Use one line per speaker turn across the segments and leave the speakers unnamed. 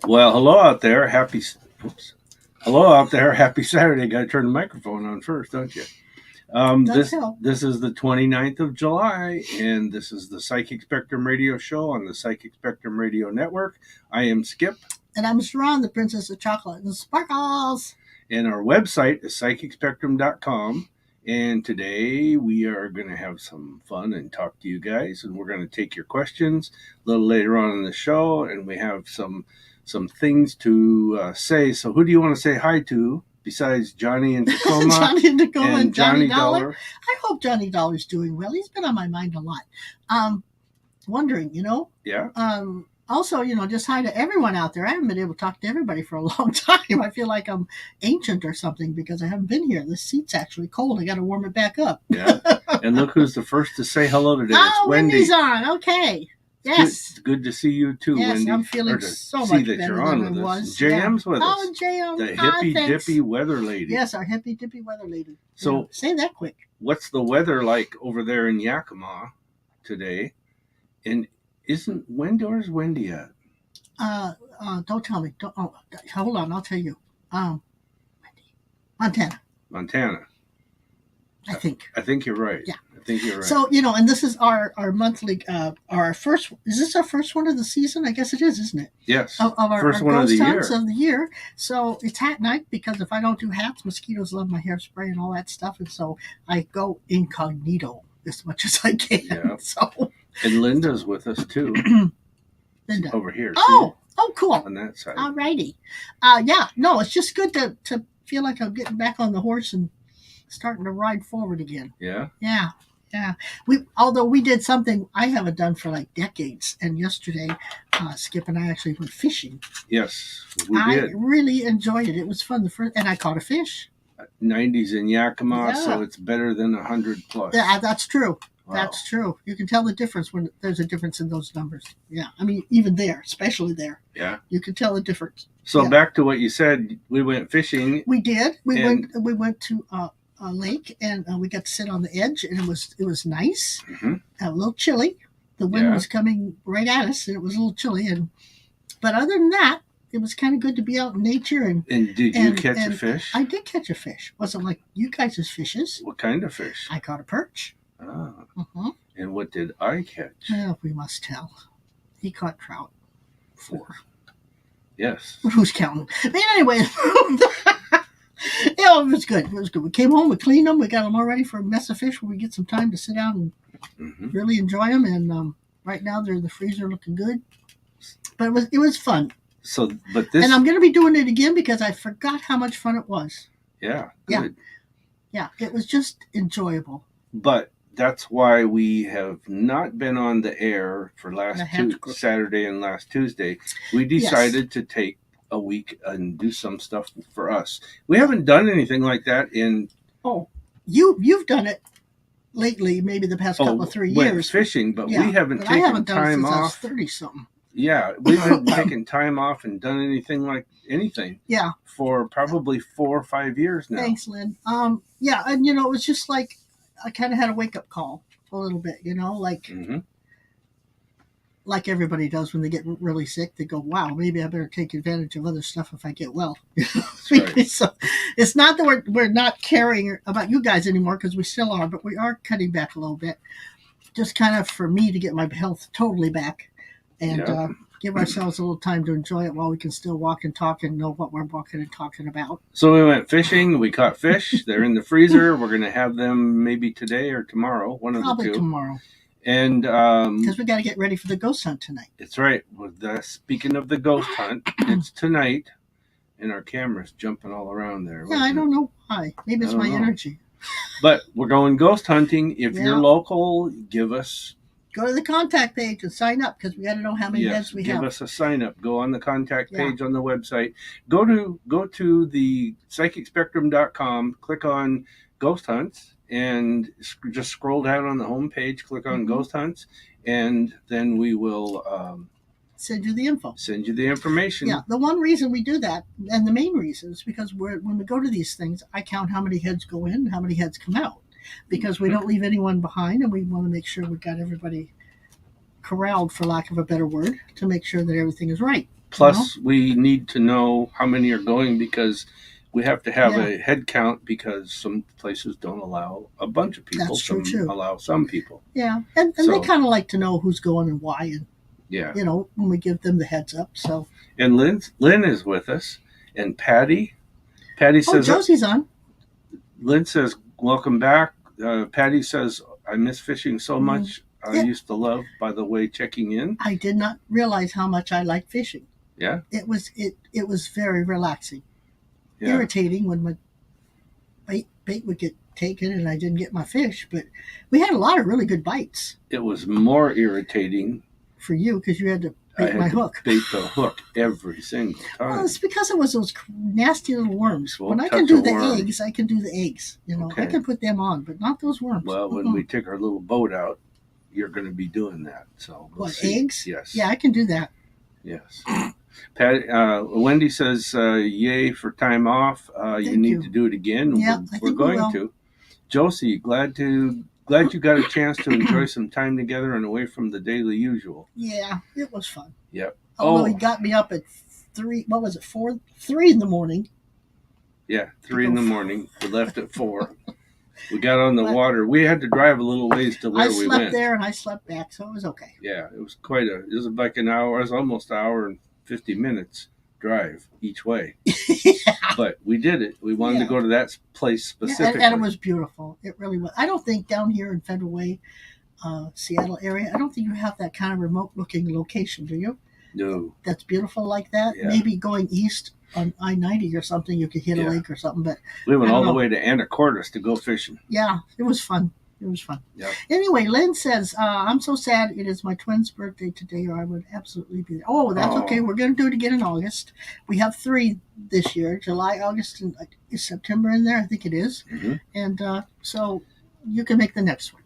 Well, hello out there. Hello out there. Happy Saturday. Got to turn the microphone on first, don't you? This is the 29th of July, and this is the Psychic Spectrum Radio Show on the Psychic Spectrum Radio Network. I am Skip.
And I'm SHA'RON, the Princess of Chocolate and Sparkles.
And our website is psychicspectrum.com. And today we are going to have some fun and talk to you guys, and we're going to take your questions a little later on in the show, and we have some things to say. So who do you want to say hi to besides Johnny in Tacoma?
Johnny in Tacoma and Johnny Dollar.
Dollar.
I hope Johnny Dollar's doing well. He's been on my mind a lot. Wondering,
Yeah.
Also, just hi to everyone out there. I haven't been able to talk to everybody for a long time. I feel like I'm ancient or something because I haven't been here. This seat's actually cold. I got to warm it back up.
Yeah. And look who's the first to say hello today.
Oh,
it's Wendy.
Wendy's on. Okay. Yes.
It's good to see you too,
yes,
Wendy.
I'm feeling so much
see that
better
you're on
than
with
I
us.
was.
JM's with us.
Oh, JM.
The hippy
thanks.
dippy weather lady.
Yes, our hippy dippy weather lady.
So
yeah. Say that quick.
What's the weather like over there in Yakima today? And where's Wendy at?
Don't tell me. Hold on, I'll tell you. Montana. I think
you're right.
Yeah.
I think you're right.
So, and this is our monthly, our first, is this our first one of the season? I guess it is, isn't it?
Yes.
Of our
first one of the year.
Of the year. So it's hat night because if I don't do hats, mosquitoes love my hairspray and all that stuff. And so I go incognito as much as I can.
Yeah.
So.
And Linda's with us too.
Linda.
Over here.
Oh, cool.
On that side.
All righty. Yeah, no, it's just good to feel like I'm getting back on the horse and starting to ride forward again.
Yeah.
Yeah. Although we did something I haven't done for like decades, and yesterday, Skip and I actually went fishing.
Yes, we did.
I really enjoyed it. It was fun. And I caught a fish.
90s in Yakima, so it's better than 100 plus.
Yeah, that's true.
Wow.
That's true. You can tell the difference when there's a difference in those numbers. Yeah, I mean, even there, especially there.
Yeah,
you can tell the difference.
So back to what you said, we went fishing.
We did. We went to a lake, and we got to sit on the edge, and it was nice.
Mm-hmm.
A little chilly. The wind was coming right at us, and it was a little chilly. But other than that, it was kind of good to be out in nature. And
did you catch a fish?
I did catch a fish. Wasn't like you guys' fishes.
What kind of fish?
I caught a perch.
Ah.
Mm-hmm.
And what did I catch?
Well, we must tell. He caught trout. 4.
Yes.
Who's counting? But anyway, it was good. It was good. We came home, we cleaned them, we got them all ready for a mess of fish where we get some time to sit down and really enjoy them. And right now they're in the freezer looking good. But it was fun.
So,
and I'm going to be doing it again because I forgot how much fun it was.
Yeah. Good.
Yeah. It was just enjoyable.
But that's why we have not been on the air for Saturday and last Tuesday. We decided to take a week and do some stuff for us. We haven't done anything like that in...
Oh, you've done it lately, maybe the past couple of 3 years.
Fishing, but we haven't taken time off.
I was 30-something.
Yeah, we haven't taken time off and done anything. Yeah. For probably 4 or 5 years now.
Thanks, Lynn. Yeah, and it was just like I kind of had a wake-up call a little bit, like everybody does when they get really sick. They go, wow, maybe I better take advantage of other stuff if I get well. Right. So it's not that we're not caring about you guys anymore, because we still are, but we are cutting back a little bit. Just kind of for me to get my health totally back and give ourselves a little time to enjoy it while we can still walk and talk and know what we're walking and talking about.
So we went fishing. We caught fish. They're in the freezer. We're going to have them maybe today or tomorrow, one of the two.
Probably tomorrow.
And
because we got to get ready for the ghost hunt tonight.
That's right. Speaking of the ghost hunt, it's tonight, and our camera's jumping all around there.
Yeah, I don't know why. Maybe it's my energy.
But we're going ghost hunting. If you're local, give us
go to the contact page and sign up because we got to know how many heads we have.
Give us a sign up. Go on the contact page on the website. Go to the psychicspectrum.com, click on Ghost Hunts, and just scroll down on the home page, click on Ghost Hunts, and then we will
send you the info.
Send you the information.
Yeah, the one reason we do that, and the main reason, is because when we go to these things, I count how many heads go in, how many heads come out, because we don't leave anyone behind, and we want to make sure we've got everybody corralled, for lack of a better word, to make sure that everything is right.
Plus, we need to know how many are going, because we have to have a head count, because some places don't allow a bunch of people.
That's true, too.
Allow some people.
Yeah, and they kind of like to know who's going and why, and when we give them the heads up. So.
And Lynn is with us, and Patty says,
Josie's on.
Lynn says, welcome back. Patty says, I miss fishing so much. I used to love, by the way, checking in.
I did not realize how much I liked fishing.
Yeah.
It was very relaxing.
Yeah.
Irritating when my bait would get taken and I didn't get my fish, but we had a lot of really good bites.
It was more irritating
for you because you had to bait my hook.
Bait the hook every single time.
Well, it's because it was those nasty little worms. When I can do the eggs, I can do the eggs. I can put them on, but not those worms.
Well, when we take our little boat out, you're going to be doing that. So
we'll see. Eggs?
Yes.
Yeah, I can do that.
Yes. Wendy says, yay for time off. You need to do it again.
Yeah,
we're going to. Josie, glad you got a chance to enjoy some time together and away from the daily usual.
Yeah, it was fun.
Yep.
Although he got me up at 3 in the morning.
Yeah, 3 in the morning. We left at 4. We got on the water. We had to drive a little ways to where we went.
I slept there and I slept back, so it was okay.
Yeah, it was like an hour. It was almost an hour and 50 minutes drive each way. But we did it. We wanted to go to that place specifically.
And it was beautiful. It really was. I don't think down here in Federal Way, Seattle area, I don't think you have that kind of remote-looking location, do you?
No.
That's beautiful like that. Yeah. Maybe going east on I-90 or something, you could hit a lake or something. But
we went all the way to Anacortes to go fishing.
Yeah, it was fun. It was fun.
Yep.
Anyway, Lynn says, I'm so sad it is my twin's birthday today, or I would absolutely be there. Oh, that's okay. We're going to do it again in August. We have 3 this year, July, August, and is September in there? I think it is.
Mm-hmm.
And so you can make the next one.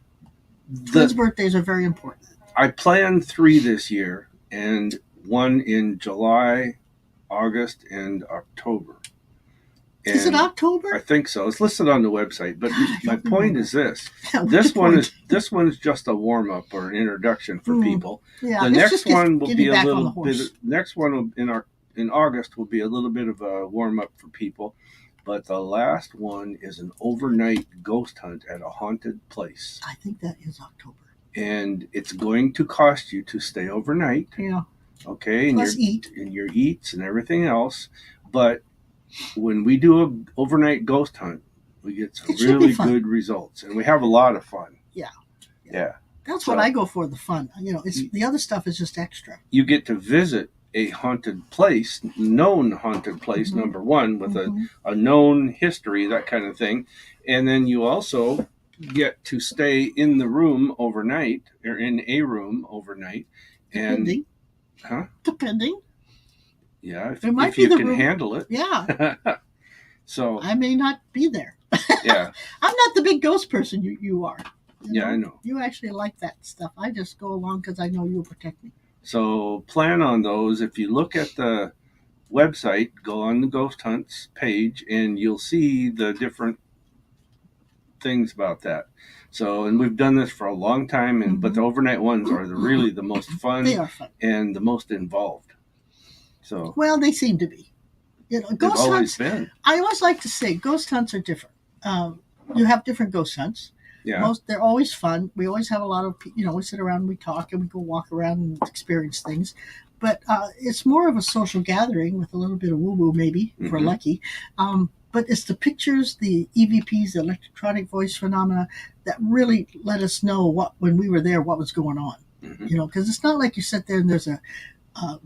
Twins' birthdays are very important.
I planned 3 this year, and 1 in July, August, and October. And
is it October?
I think so. It's listed on the website. But my point is this: this one's just a warm up or an introduction for people.
Yeah,
the next one will be a little bit. Next one in August will be a little bit of a warm up for people. But the last one is an overnight ghost hunt at a haunted place.
I think that is October.
And it's going to cost you to stay overnight.
Yeah.
Okay.
Plus eat.
And your eats and everything else. But when we do an overnight ghost hunt, we get some really good results, and we have a lot of fun. Yeah.
That's what I go for, the fun. It's the other stuff is just extra.
You get to visit a haunted place, known haunted place, number one, with a known history, that kind of thing. And then you also get to stay in the room overnight, or in a room overnight.
Depending. Depending.
Yeah, if you can handle it.
Yeah.
So
I may not be there.
Yeah.
I'm not the big ghost person you are.
Yeah, I know.
You actually like that stuff. I just go along because I know you'll protect me.
So plan on those. If you look at the website, go on the Ghost Hunts page, and you'll see the different things about that. So, and we've done this for a long time, but the overnight ones are really the most fun.
They are fun.
And the most involved. So,
well, they seem to be. Ghost hunts.
Been.
I always like to say ghost hunts are different. You have different ghost hunts.
Yeah.
They're always fun. We always have a lot of, we sit around and we talk and we go walk around and experience things. But it's more of a social gathering with a little bit of woo-woo maybe, if we're lucky. But it's the pictures, the EVPs, the electronic voice phenomena that really let us know when we were there, what was going on. Because it's not like you sit there and there's a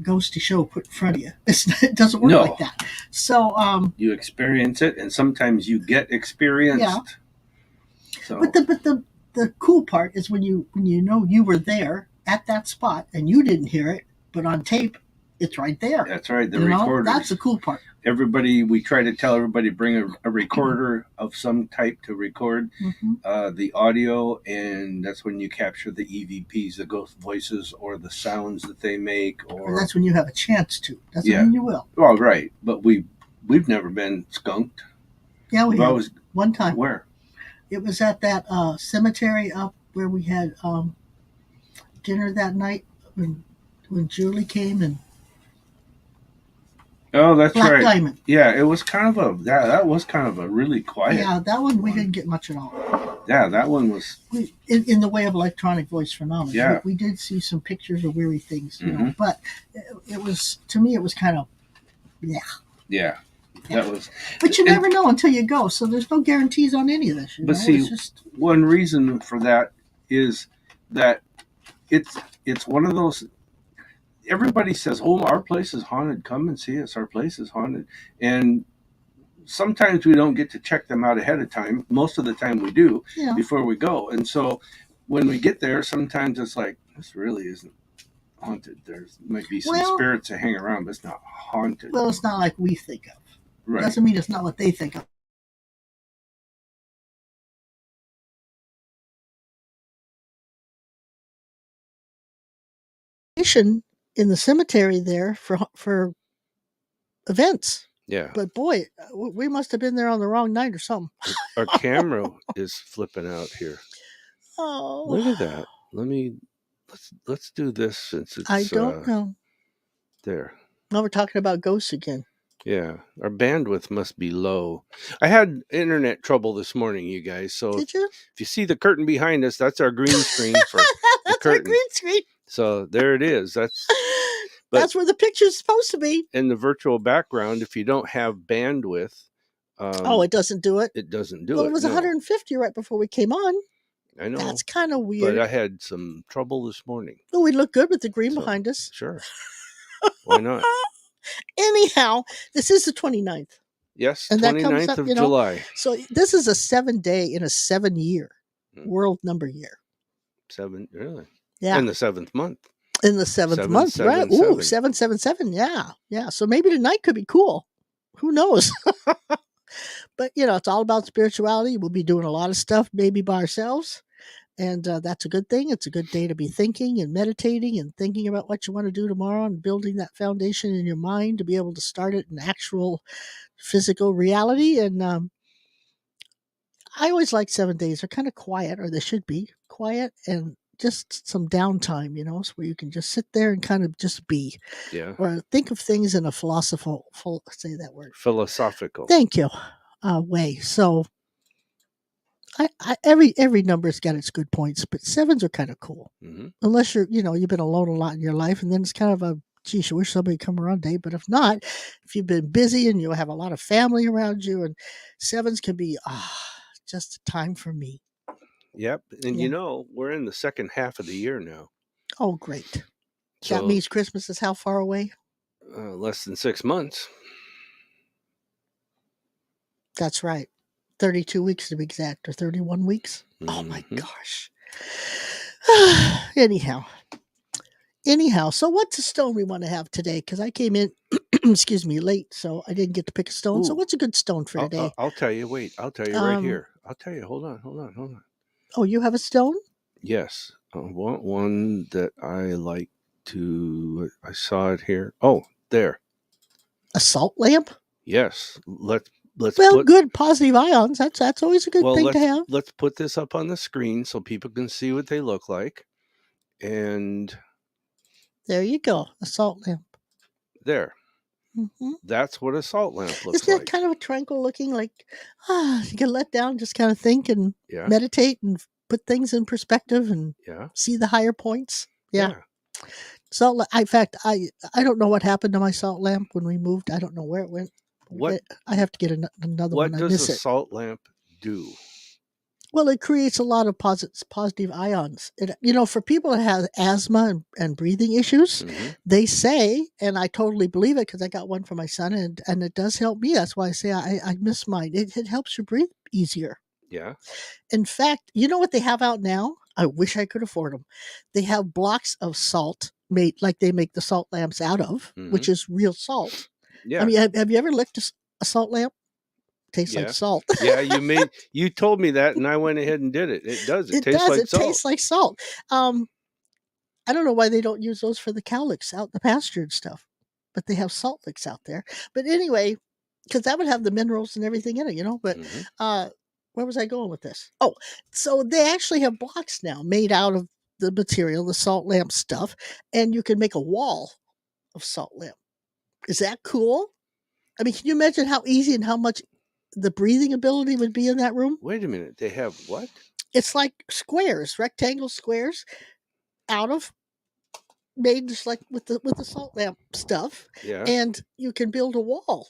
ghosty show put in front of you. It doesn't work like that. So you
experience it, and sometimes you get experienced.
Yeah.
So.
But the the cool part is when you know you were there at that spot and you didn't hear it, but on tape, it's right there.
That's right. The
You know,
recorders.
that's the cool part.
Everybody, we try to tell everybody bring a recorder of some type to record the audio, and that's when you capture the EVPs, the ghost voices, or the sounds that they make,
Or that's when you have a chance to. Doesn't mean you will.
Well, right, but we've never been skunked.
Yeah, we
We've
have.
always,
One time.
Where?
It was at that cemetery up where we had dinner that night when Julie came and
Oh, that's
Black
right.
Diamond.
Yeah, it was kind of that was kind of a really quiet.
Yeah, that one we didn't get much at all.
Yeah, that one was
in the way of electronic voice phenomena.
Yeah,
we did see some pictures of weird things, you know, but it was, to me, it was kind of
yeah. That was.
But you never know until you go, so there's no guarantees on any of this.
But see, one reason for that is that it's one of those. Everybody says, "Oh, our place is haunted. Come and see us. Our place is haunted." And sometimes we don't get to check them out ahead of time. Most of the time we do before we go. And so when we get there, sometimes it's like, this really isn't haunted. There might be some spirits that hang around, but it's not haunted.
Well, it's not like we think of.
Right.
Doesn't mean it's not what they think of. In the cemetery there for events.
Yeah.
But boy, we must have been there on the wrong night or something.
Our camera is flipping out here.
Oh,
look at that. Let's do this since it's.
I don't know.
There.
Now we're talking about ghosts again.
Yeah, our bandwidth must be low. I had internet trouble this morning, you guys. So
did you?
If you see the curtain behind us, that's our green screen for
that's our green screen.
So there it is.
That's where the picture's supposed to be.
In the virtual background, if you don't have bandwidth,
it doesn't do it.
It doesn't do it.
Well, it was 150 right before we came on.
I know.
That's kind of weird.
But I had some trouble this morning.
Well, we look good with the green behind us.
Sure. Why not?
Anyhow, this is the 29th.
Yes, and 29th of July.
So this is a 7-day in a 7-year world number year.
7, really?
Yeah.
In the 7th month.
In the 7th month, right? Ooh, 777. Yeah. Yeah. So maybe tonight could be cool. Who knows? But, it's all about spirituality. We'll be doing a lot of stuff maybe by ourselves. And that's a good thing. It's a good day to be thinking and meditating and thinking about what you want to do tomorrow and building that foundation in your mind to be able to start it in actual physical reality. And I always like 7 days. They're kind of quiet, or they should be quiet, and just some downtime, so where you can just sit there and kind of just be.
Yeah.
Or think of things in a say that word.
Philosophical.
Thank you. Way. So every number's got its good points, but 7s are kind of cool.
Mm-hmm.
Unless you've been alone a lot in your life, and then it's kind of a, geez, I wish somebody would come around day. But if not, if you've been busy and you have a lot of family around you, and 7s can be just a time for me.
Yep. And we're in the second half of the year now.
Oh, great. So, that means Christmas is how far away?
Less than 6 months.
That's right. 32 weeks to be exact, or 31 weeks.
Mm-hmm.
Oh my gosh. Anyhow, so what's the stone we want to have today? Because I came in, excuse me, late, so I didn't get to pick a stone. Ooh. So what's a good stone for today?
I'll tell you. Wait, I'll tell you right here. I'll tell you. Hold on.
Oh, you have a stone?
Yes. I want one that I like to. I saw it here. Oh, there.
A salt lamp?
Yes. Let's
good positive ions. That's always a good thing to have.
Let's put this up on the screen so people can see what they look like. And
there you go, a salt lamp.
There.
Mm-hmm.
That's what a salt lamp looks
like. Isn't that kind of a tranquil looking, like, you can let down, just kind of think and meditate and put things in perspective and see the higher points. Yeah. Salt. In fact, I don't know what happened to my salt lamp when we moved. I don't know where it went. I have to get another one.
What does a salt lamp do?
Well, it creates a lot of positive ions. For people that have asthma and breathing issues, they say, and I totally believe it because I got one for my son, and it does help me. That's why I say I miss mine. It helps you breathe easier.
Yeah.
In fact, you know what they have out now? I wish I could afford them. They have blocks of salt made like they make the salt lamps out of,
Mm-hmm.
which is real salt. I
Yeah.
mean, have you ever licked a salt lamp? Tastes like
Yeah.
salt.
Yeah. You told me that, and I went ahead and did it. It does. It
It
tastes
does.
like
It
salt.
tastes like salt. Um, I don't know why they don't use those for the cow licks out in the pasture and stuff, but they have salt licks out there. But anyway, because that would have the minerals and everything in it, you know. But
Mm-hmm.
uh, where was I going with this? Oh, so they actually have blocks now made out of the material, the salt lamp stuff, and you can make a wall of salt lamp. Is that cool? I mean, can you imagine how easy and how much the breathing ability would be in that room?
Wait a minute. They have what?
It's like squares, rectangle squares out of made just like with the salt lamp stuff,
Yeah.
and you can build a wall,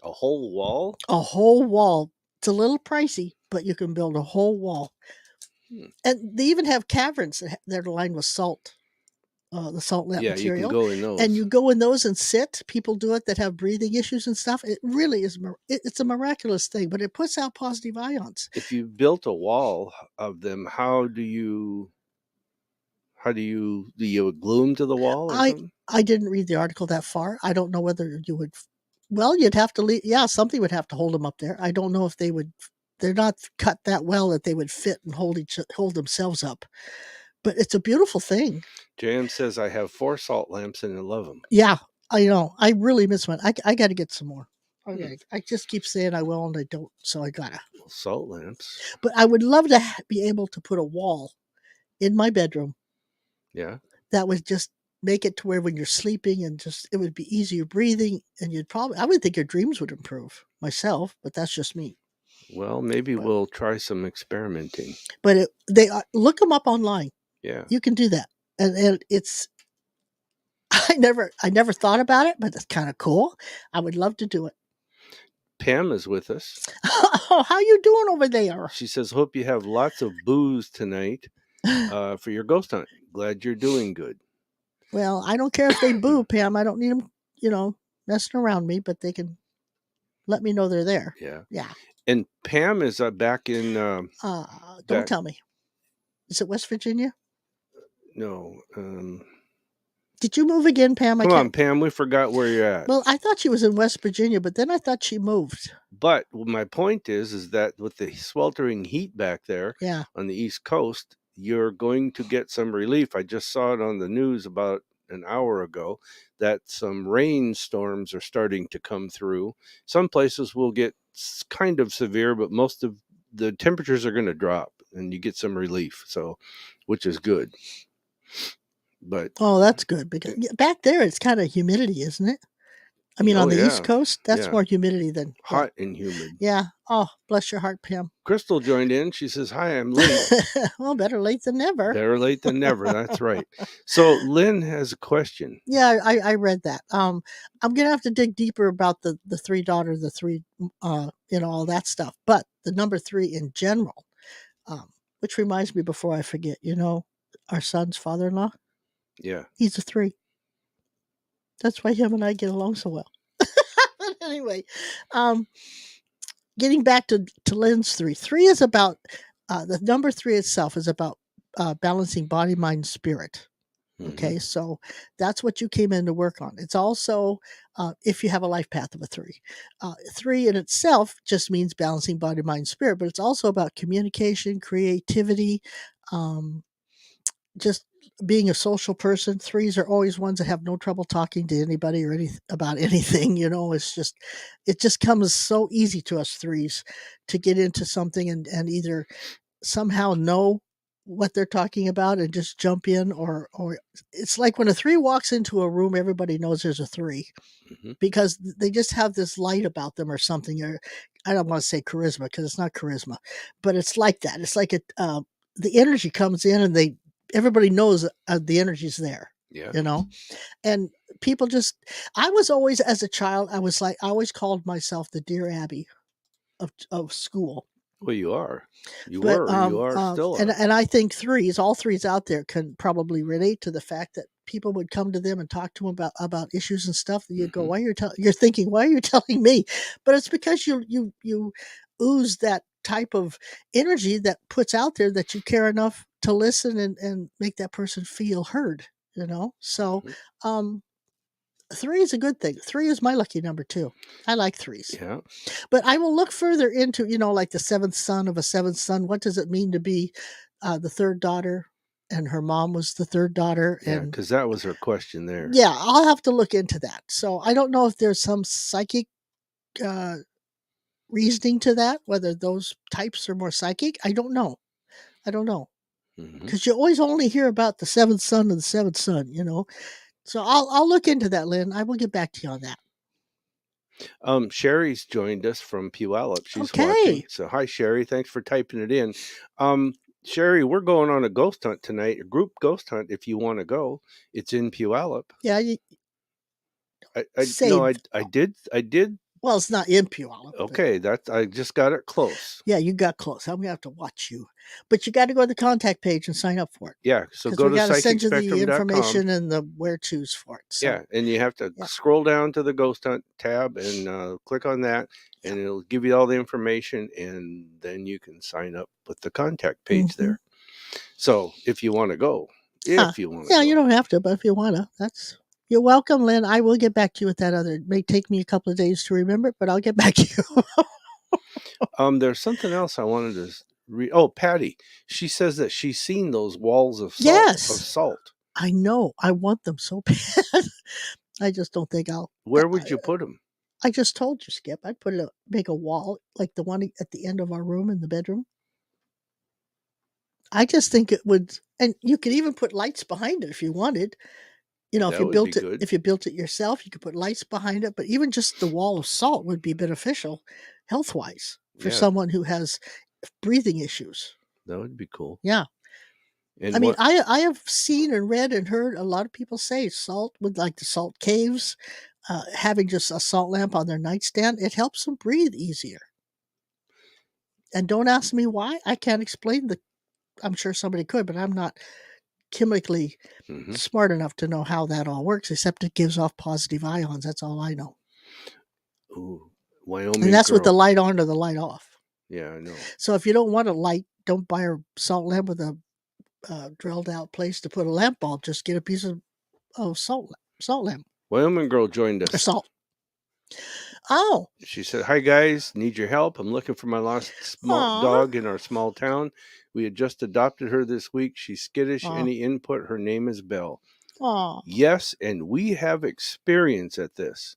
A whole wall?
a whole wall. It's a little pricey, but you can build a whole wall.
Hmm.
And they even have caverns that are lined with salt, the salt lamp
Yeah, you can
material.
go in
And
those.
you go in those and sit. People do it that have breathing issues and stuff. It really is. It's a miraculous thing, but it puts out positive ions.
If you built a wall of them, do you glue them to the wall or
I
something?
I didn't read the article that far. I don't know whether you would. Well, you'd have to leave. Yeah, something would have to hold them up there. I don't know if they would. They're not cut that well that they would fit and hold themselves up. But it's a beautiful thing.
Jan says I have 4 salt lamps and I love them.
Yeah, I know. I really miss one. I got to get some more.
Hmm.
I just keep saying I will and I don't, so I gotta.
Well, salt lamps.
But I would love to be able to put a wall in my bedroom
Yeah.
that would just make it to where when you're sleeping and just it would be easier breathing and I would think your dreams would improve myself, but that's just me.
Well, maybe
But
we'll try some experimenting.
they are, look them up online.
Yeah.
You can do that, and it's I never thought about it, but it's kind of cool. I would love to do it.
Pam is with us.
Oh, how you doing over there?
She says, "Hope you have lots of booze tonight for your ghost hunt. Glad you're doing good."
Well, I don't care if they boo, Pam. I don't need them, messing around me, but they can let me know they're there.
Yeah.
Yeah.
And Pam is back in
Don't
back.
tell me. Is it West Virginia?
No.
Did you move again, Pam? I
Come on,
can't.
Pam. We forgot where you're at.
Well, I thought she was in West Virginia, but then I thought she moved.
But my point is that with the sweltering heat back there
Yeah.
on the East Coast, you're going to get some relief. I just saw it on the news about an hour ago that some rainstorms are starting to come through. Some places will get kind of severe, but most of the temperatures are going to drop and you get some relief. So, which is good. But
Oh, that's good because back there it's kind of humidity, isn't it? I mean, on
oh
the
yeah,
East Coast, that's
yeah,
more humidity than yeah.
hot and humid.
Yeah. Oh, bless your heart, Pam.
Crystal joined in. She says, "Hi, I'm late."
Well, better late than never.
Better late than never. That's right. So Lynn has a question.
Yeah, I read that. I'm gonna have to dig deeper about the three daughters, the three, all that stuff. But the number three in general, which reminds me, before I forget, our son's father-in-law,
Yeah.
he's a three. That's why him and I get along so well. But anyway, um, getting back to Lynn's three. Three is about the number three itself is about balancing body, mind, spirit.
Mm-hmm.
Okay, so that's what you came in to work on. It's also, if you have a life path of a three. Three in itself just means balancing body, mind, spirit, but it's also about communication, creativity, um, just being a social person. Threes are always ones that have no trouble talking to anybody or about anything. It just comes so easy to us threes to get into something and either somehow know what they're talking about and just jump in, or it's like when a three walks into a room, everybody knows there's a three
Mm-hmm.
because they just have this light about them or something. Or I don't want to say charisma because it's not charisma, but it's like that. It's like the energy comes in and everybody knows the energy's there.
Yeah.
And people just, I was always, as a child, I always called myself the Dear Abby of school.
Well, you are. You
But
were. You are. Still are.
and I think all threes out there can probably relate to the fact that people would come to them and talk to them about issues and stuff. That you go,
Mm-hmm.
you're thinking, why are you telling me? But it's because you ooze that type of energy that puts out there that you care enough to listen and make that person feel heard, So um 3 is a good thing. 3 is my lucky number too. I like threes.
Yeah.
But I will look further into, like the seventh son of a seventh son. What does it mean to be the third daughter? And her mom was the third daughter.
Yeah,
And
because that was her question there.
yeah, I'll have to look into that. So I don't know if there's some psychic uh, reasoning to that, whether those types are more psychic. I don't know.
Mm-hmm.
Because you always only hear about the seventh son of the seventh son, So I'll look into that, Lynn. I will get back to you on that.
Sherry's joined us from Puyallup. She's
Okay.
watching. So hi, Sherry. Thanks for typing it in. Sherry, we're going on a ghost hunt tonight, a group ghost hunt. If you want to go, it's in Puyallup.
Yeah,
I did.
well, it's not in Puyallup.
Okay, I just got it close.
Yeah, you got close. I'm gonna have to watch you, but you got to go to the contact page and sign up for it.
Yeah, so
Because
go
we
to
got to send you the
psychicspectrum.com.
information and the where to's for it. So,
Yeah, and you have to
yeah.
scroll down to the ghost hunt tab and click on that, and it'll give you all the information, and then you can sign up with the contact page there. So if you want to go,
Yeah, you don't have to, but if you want to, you're welcome, Lynn. I will get back to you with that other. It may take me a couple of days to remember it, but I'll get back to you.
There's something else I wanted to read. Oh, Patty, she says that she's seen those walls of salt.
Yes.
Of salt.
I know. I want them so bad. I just don't think I'll.
Where would you put them?
I just told you, Skip. I'd make a wall like the one at the end of our room in the bedroom. I just think it would, and you could even put lights behind it if you wanted. If you built it yourself, you could put lights behind it. But even just the wall of salt would be beneficial, health wise, for someone who has breathing issues.
That would be cool.
Yeah.
And
I mean, I have seen and read and heard a lot of people say salt with like the salt caves, having just a salt lamp on their nightstand, it helps them breathe easier. And don't ask me why. I can't explain I'm sure somebody could, but I'm not chemically smart enough to know how that all works, except it gives off positive ions. That's all I know.
Ooh, Wyoming.
And that's with the light on or the light off.
Yeah, I know.
So if you don't want a light, don't buy a salt lamp with a drilled out place to put a lamp bulb. Just get a piece of salt lamp.
Wyoming girl joined us.
Or salt. Oh.
She said, "Hi guys, need your help. I'm looking for my lost small dog in our small town. We had just adopted her this week. She's skittish. Any input? Her name is Belle."
Aww.
Yes, and we have experience at this.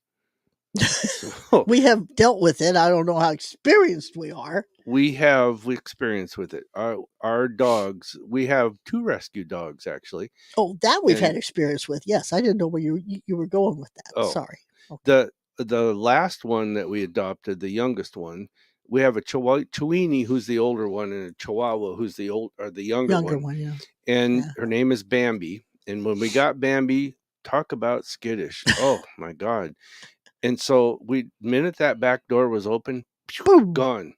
So, we have dealt with it. I don't know how experienced we are.
We have experience with it. Our dogs, we have 2 rescue dogs actually.
Oh, that we've had experience with. Yes, I didn't know where you were going with that. Oh, sorry.
Okay. The last one that we adopted, the youngest one, we have a Chiweenie who's the older one, and a Chihuahua who's the younger one.
Yeah.
And her name is Bambi. And when we got Bambi, talk about skittish. Oh my God. And so minute that back door was open, gone.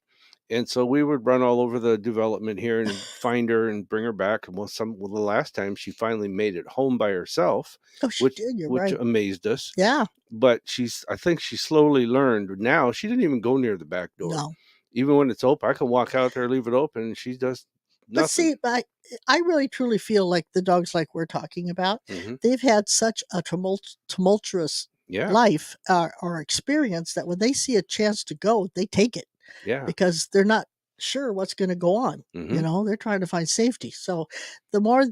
And so we would run all over the development here and find her and bring her back. And the last time she finally made it home by herself, which amazed us.
Yeah.
But I think she slowly learned. Now she didn't even go near the back door.
No.
Even when it's open, I can walk out there, leave it open, and she does nothing.
But see, I really truly feel like the dogs like we're talking about, they've had such a tumultuous life or experience that when they see a chance to go, they take it.
Yeah.
Because they're not sure what's going to go on. They're trying to find safety. So the more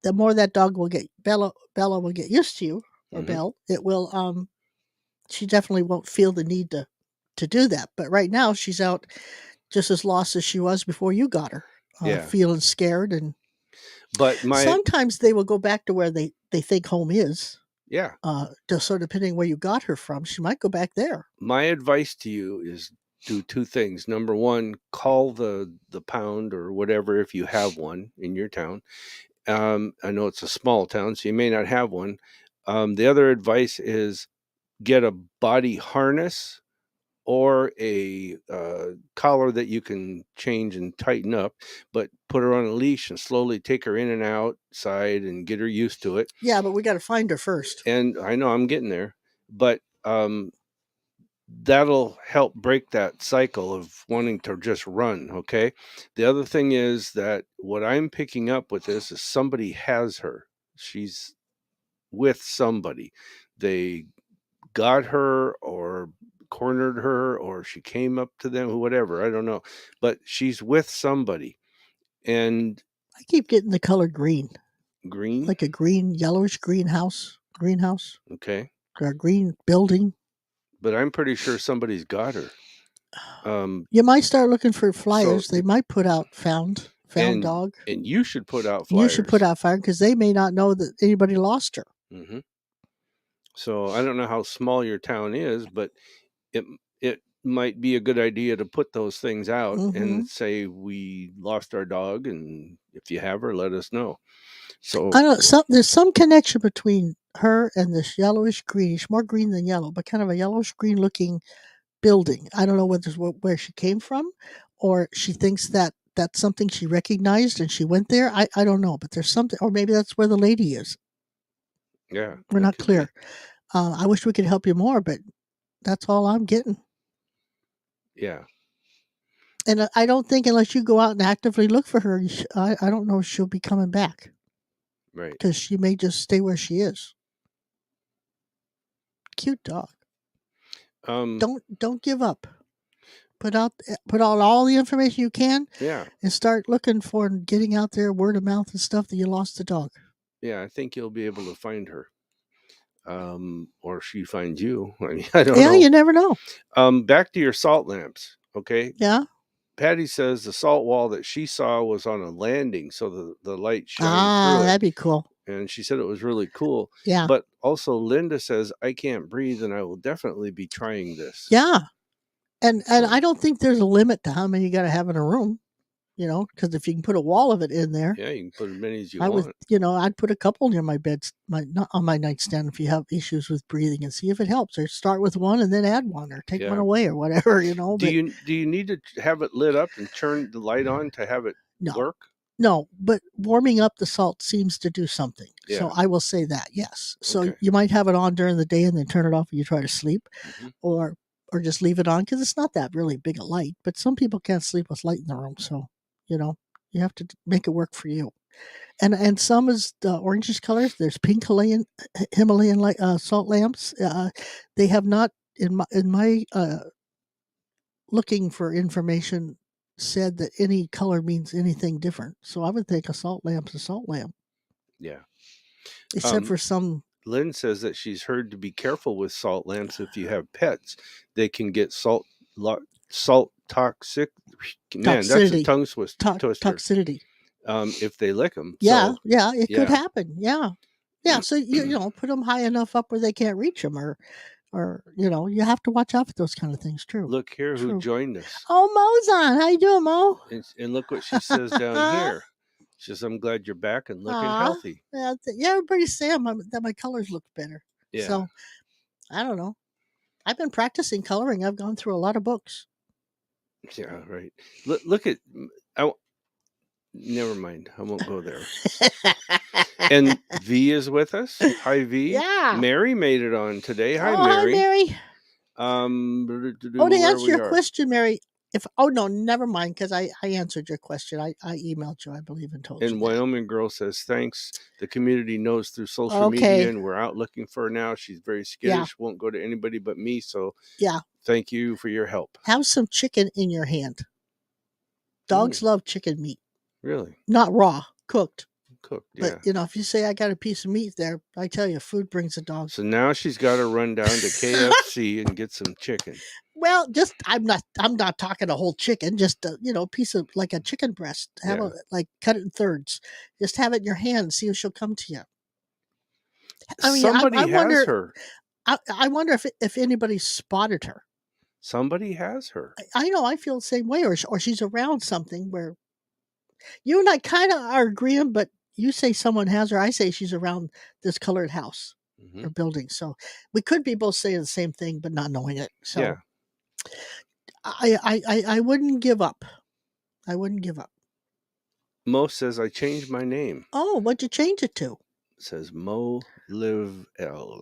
that dog will get, Bella will get used to you, or Belle, it will, she definitely won't feel the need to do that. But right now she's out just as lost as she was before you got her, feeling scared. But sometimes they will go back to where they think home is.
Yeah.
Just sort of depending where you got her from, she might go back there.
My advice to you is do 2 things. Number 1, call the pound or whatever if you have one in your town. I know it's a small town, so you may not have one. The other advice is get a body harness or a collar that you can change and tighten up, but put her on a leash and slowly take her in and outside and get her used to it.
Yeah, but we got to find her first.
And I know I'm getting there, but that'll help break that cycle of wanting to just run. Okay. The other thing is that what I'm picking up with this is somebody has her. She's with somebody. They got her or cornered her or she came up to them, whatever. I don't know. But she's with somebody. And
I keep getting the color green,
green.
like a green, yellowish greenhouse,
Okay.
or a green building.
But I'm pretty sure somebody's got her.
You might start looking for
So
flyers. They might put out found
and
dog.
you should put out
You should put
flyers.
out fire because they may not know that anybody lost her.
Hmm. So I don't know how small your town is, but it might be a good idea to put those things out
Mm-hmm.
and say we lost our dog, and if you have her, let us know. So
I don't. There's some connection between her and this yellowish greenish, more green than yellow, but kind of a yellowish green looking building. I don't know where she came from, or she thinks that that's something she recognized and she went there. I don't know, but there's something, or maybe that's where the lady is.
yeah,
We're
that
not
could be.
clear. I wish we could help you more, but that's all I'm getting.
Yeah,
And I don't think unless you go out and actively look for her, I don't know if she'll be coming back
right.
because she may just stay where she is. Cute dog.
Um,
Don't give up. Put out all the information you can
yeah,
and start looking for and getting out there word of mouth and stuff that you lost the dog.
yeah. I think you'll be able to find her, or she finds you. I mean, I don't
Yeah,
know.
you never know.
Back to your salt lamps. Okay,
Yeah.
Patty says the salt wall that she saw was on a landing, so the light shined through it.
That'd be cool.
And she said it was really cool.
Yeah.
But also, Linda says, I can't breathe, and I will definitely be trying this.
Yeah. And
So,
I don't think there's a limit to how many you got to have in a room. Because if you can put a wall of it in there,
yeah, you can put as many as you
I would,
want.
I'd put a couple near my bed, not on my nightstand if you have issues with breathing and see if it helps. Or start with one and then add one, or take one
Yeah.
away, or whatever. But
Do you need to have it lit up and turn the light on to have it
no,
work?
no. But warming up the salt seems to do something. So
Yeah.
I will say that yes. So
Okay.
you might have it on during the day and then turn it off when you try to sleep,
Hmm.
or just leave it on because it's not that really big a light. But some people can't sleep with light in the room, so you know you have to make it work for you. And some is the orangish colors. There's pink Himalayan light, salt lamps. They have not in my looking for information said that any color means anything different. So I would think a salt lamp's a salt lamp,
Yeah.
except
Um,
for some
Lynn says that she's heard to be careful with salt lamps if you have pets. They can get salt toxic. Man, that's a
toxicity.
tongue twister.
Toxicity.
If they lick them.
Yeah,
So,
yeah, it could
yeah.
happen. Yeah, yeah. So put them high enough up where they can't reach them, or you have to watch out for those kind of things. True,
Look here who
true.
joined us.
Oh, Mo's on. How you doing, Mo?
And look what she says down here. She says, I'm glad you're back and looking
Aw,
healthy.
yeah. Everybody's saying that my colors look better.
Yeah.
So I don't know. I've been practicing coloring. I've gone through a lot of books.
Yeah, right. Look at, I, never mind. I won't go there. And V is with us. Hi, V.
Yeah.
Mary made it on today. Hi,
Oh, hi,
Mary.
Mary. Oh, to
Where
answer
we
your
are.
question, Mary. If no, never mind, because I answered your question. I emailed you, I believe, and told you
And
that.
Wyoming Girl says, thanks. The community knows through social media,
Okay.
and we're out looking for her now. She's very
Yeah.
skittish, won't go to anybody but me. So
Yeah.
thank you for your help.
Have some chicken in your hand. Dogs love chicken meat.
Really?
Not raw, cooked.
Cooked,
But
yeah.
if you say I got a piece of meat there, I tell you, food brings a dog.
So now she's got to run down to KFC and get some chicken.
Well, just I'm not talking a whole chicken, just a piece of like a chicken breast. Have
Yeah.
cut it in thirds. Just have it in your hand and see if she'll come to you. I mean,
Somebody
I
has
wonder.
her.
I wonder if anybody spotted her.
Somebody has her.
I know I feel the same way, or she's around something where you and I kind of are agreeing, but you say someone has her, I say she's around this colored house
Hmm.
or building. So we could be both saying the same thing, but not knowing it. So
Yeah.
I wouldn't give up. I wouldn't give up.
Mo says, I changed my name.
Oh, what'd you change it to?
It says Mo Live L.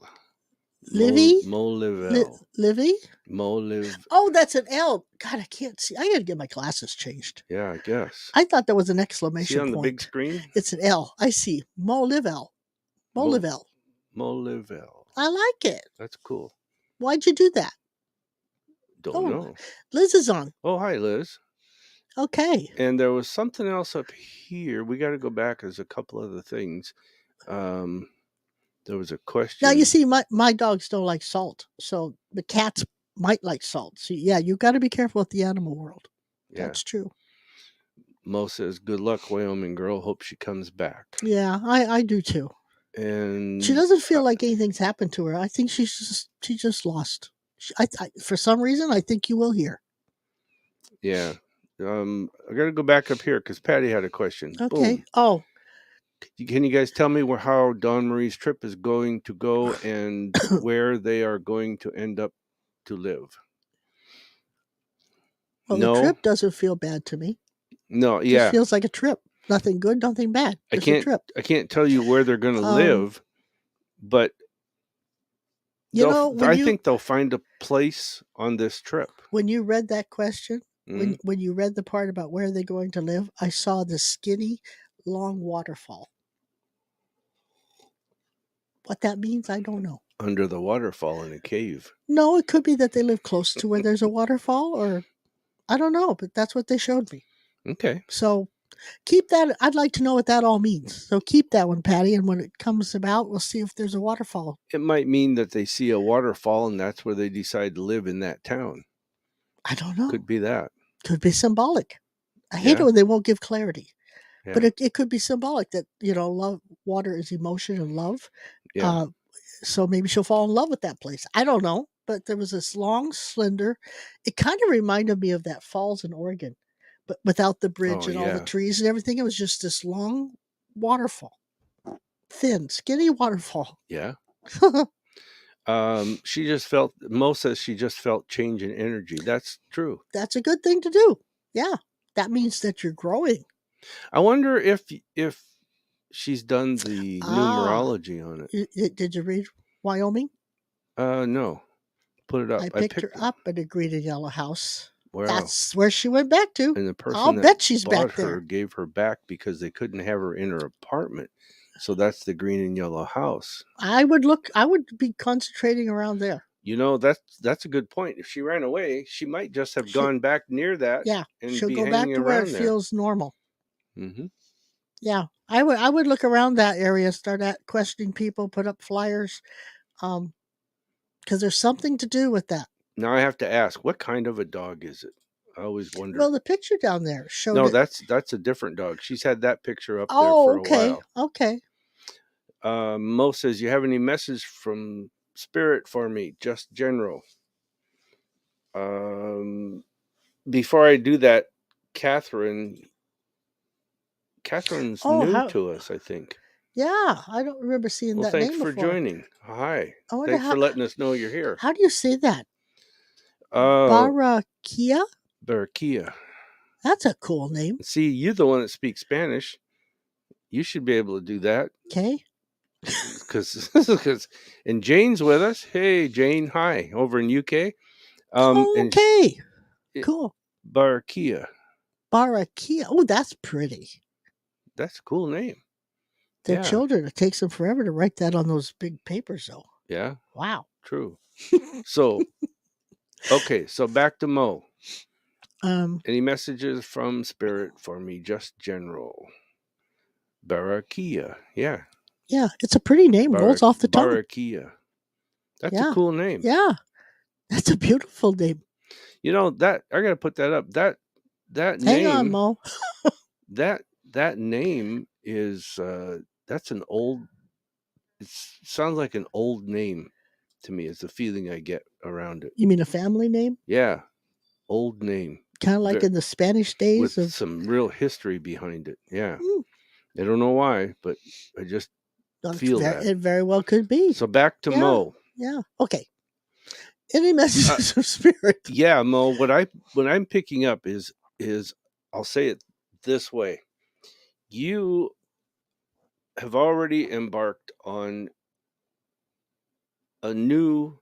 Livy?
Molivel.
Livy?
Moliv.
Oh, that's an L. God, I can't see. I got to get my glasses changed.
Yeah, I guess.
I thought that was an
See
exclamation
on the big
point.
screen?
It's an L. I see. Molivel. Molivel.
Molivel.
I like it.
That's cool.
Why'd you do that?
Don't
Oh,
know.
Liz is on.
Oh, hi, Liz.
Okay.
And there was something else up here. We got to go back. There's a couple other things. There was a question.
Now, you see, my dogs don't like salt. So the cats might like salt. So, yeah, you got to be careful with the animal world.
Yeah.
That's true.
Mo says, "Good luck, Wyoming girl. Hope she comes back."
Yeah, I do too.
And
She doesn't feel like anything's happened to her. I think she just lost. For some reason, I think you will hear.
yeah. I got to go back up here because Patty had a question.
Okay.
Boom.
Oh,
Can you guys tell me how Dawn Marie's trip is going to go and where they are going to end up to live?
well,
No.
the trip doesn't feel bad to me.
No,
It just
yeah.
feels like a trip. Nothing good, nothing bad. Just a trip.
I can't tell you where they're going to live, but I think they'll find a place on this trip.
When you read that question, when you read the part about where they're going to live, I saw the skinny, long waterfall. What that means, I don't know.
Under the waterfall in a cave.
No, it could be that they live close to where there's a waterfall, or I don't know, but that's what they showed me.
Okay.
So keep that. I'd like to know what that all means. So keep that one, Patty, and when it comes about, we'll see if there's a waterfall.
It might mean that they see a waterfall and that's where they decide to live in that town.
I don't know.
Could be that.
Could be symbolic. I hate it when they won't give clarity.
Yeah.
But it could be symbolic that, love, water is emotion and love.
Yeah.
So maybe she'll fall in love with that place. I don't know. But there was this long, slender, it kind of reminded me of that falls in Oregon, but without the bridge and all the trees and everything. It was just this long waterfall, thin, skinny waterfall.
Yeah. She just felt, Mo says she just felt change in energy. That's true.
That's a good thing to do. Yeah. That means that you're growing.
I wonder if she's done the numerology on it.
Did you read Wyoming?
No. Put it up.
I picked her up at a green and yellow house.
Wow.
That's where she went back to.
And the person
I'll
that
bet she's
bought
back there.
her gave her back because they couldn't have her in her apartment. So that's the green and yellow house.
I would be concentrating around there.
That's a good point. If she ran away, she might just have gone back near that.
Yeah,
and
she'll
be
go back to where it feels normal.
Mm-hmm.
Yeah, I would look around that area, start questioning people, put up flyers, because there's something to do with that.
Now I have to ask, what kind of a dog is it? I always wonder.
Well, the picture down there showed.
No, that's a different dog. She's had that picture up there for a while.
Okay.
Mo says, "You have any message from Spirit for me? Just general." Before I do that, Catherine's new to us, I think.
Yeah, I don't remember seeing that name before.
Thanks for joining. Hi.
Thanks
for letting us know you're here.
How do you say that? Barakia?
Barakia.
That's a cool name.
See, you're the one that speaks Spanish. You should be able to do that.
Okay.
And Jane's with us. Hey, Jane. Hi. Over in UK.
Okay. Cool.
Barakia.
Barakia. Oh, that's pretty.
That's a cool name.
They're children. It takes them forever to write that on those big papers, though.
Yeah.
Wow.
True. So, okay. So back to Mo. Any messages from Spirit for me? Just general. Barakia. Yeah.
Yeah, it's a pretty name. Rolls off the tongue.
Barakia. That's a cool name.
Yeah. That's a beautiful name.
That I gotta put that up. That name.
Hang on, Mo.
that name is that's an old. It sounds like an old name to me. Is the feeling I get around it.
You mean a family name?
Yeah, old name.
Kind of like in the Spanish days,
with some real history behind it. Yeah, I don't know why, but I just feel that
it very well could be.
So back to Mo.
Yeah. Okay. Any messages of Spirit?
Yeah, Mo. What I'm picking up is I'll say it this way: you have already embarked on a new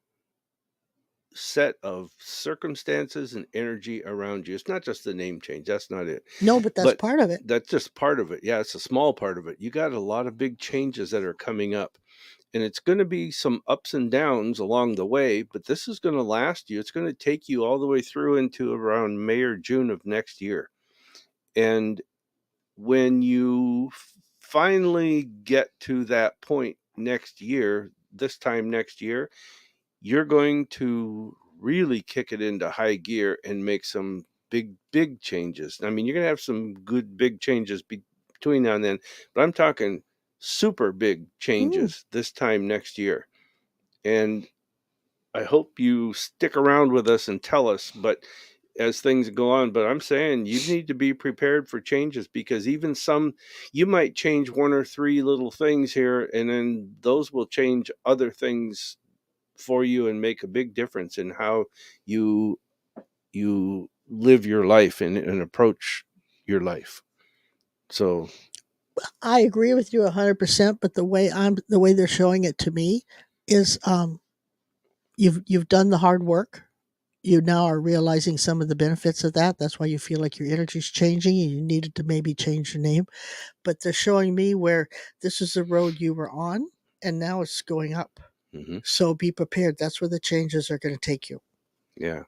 set of circumstances and energy around you. It's not just the name change. That's not it.
No, but that's
But
part of it.
that's just part of it. Yeah, it's a small part of it. You got a lot of big changes that are coming up. And it's going to be some ups and downs along the way, but this is going to last you. It's going to take you all the way through into around May or June of next year. And when you finally get to that point next year, this time next year, you're going to really kick it into high gear and make some big changes. I mean, you're going to have some good big changes between now and then, but I'm talking super big
Mm.
changes this time next year. And I hope you stick around with us and tell us, but as things go on, but I'm saying you need to be prepared for changes, because even some, you might change one or three little things here, and then those will change other things for you and make a big difference in how you live your life and approach your life. So
I agree with you 100%, but the way they're showing it to me is you've done the hard work. You now are realizing some of the benefits of that. That's why you feel like your energy's changing and you needed to maybe change your name. But they're showing me where this is the road you were on and now it's going up.
mhm,
So be prepared. That's where the changes are going to take you.
yeah,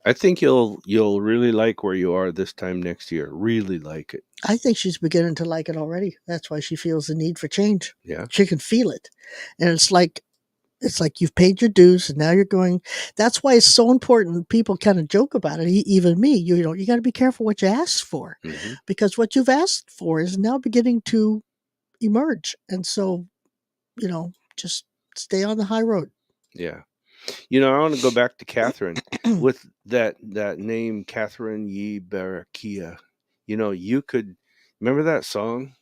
I think you'll really like where you are this time next year. Really like it.
I think she's beginning to like it already. That's why she feels the need for change.
Yeah.
She can feel it. And it's like you've paid your dues and now you're going. That's why it's so important. People kind of joke about it, even me. You know, you got to be careful what you ask for,
Hmm.
because what you've asked for is now beginning to emerge. And so, just stay on the high road.
Yeah. I want to go back to Catherine with that name, Catherine Ye Barakia. You could remember that song,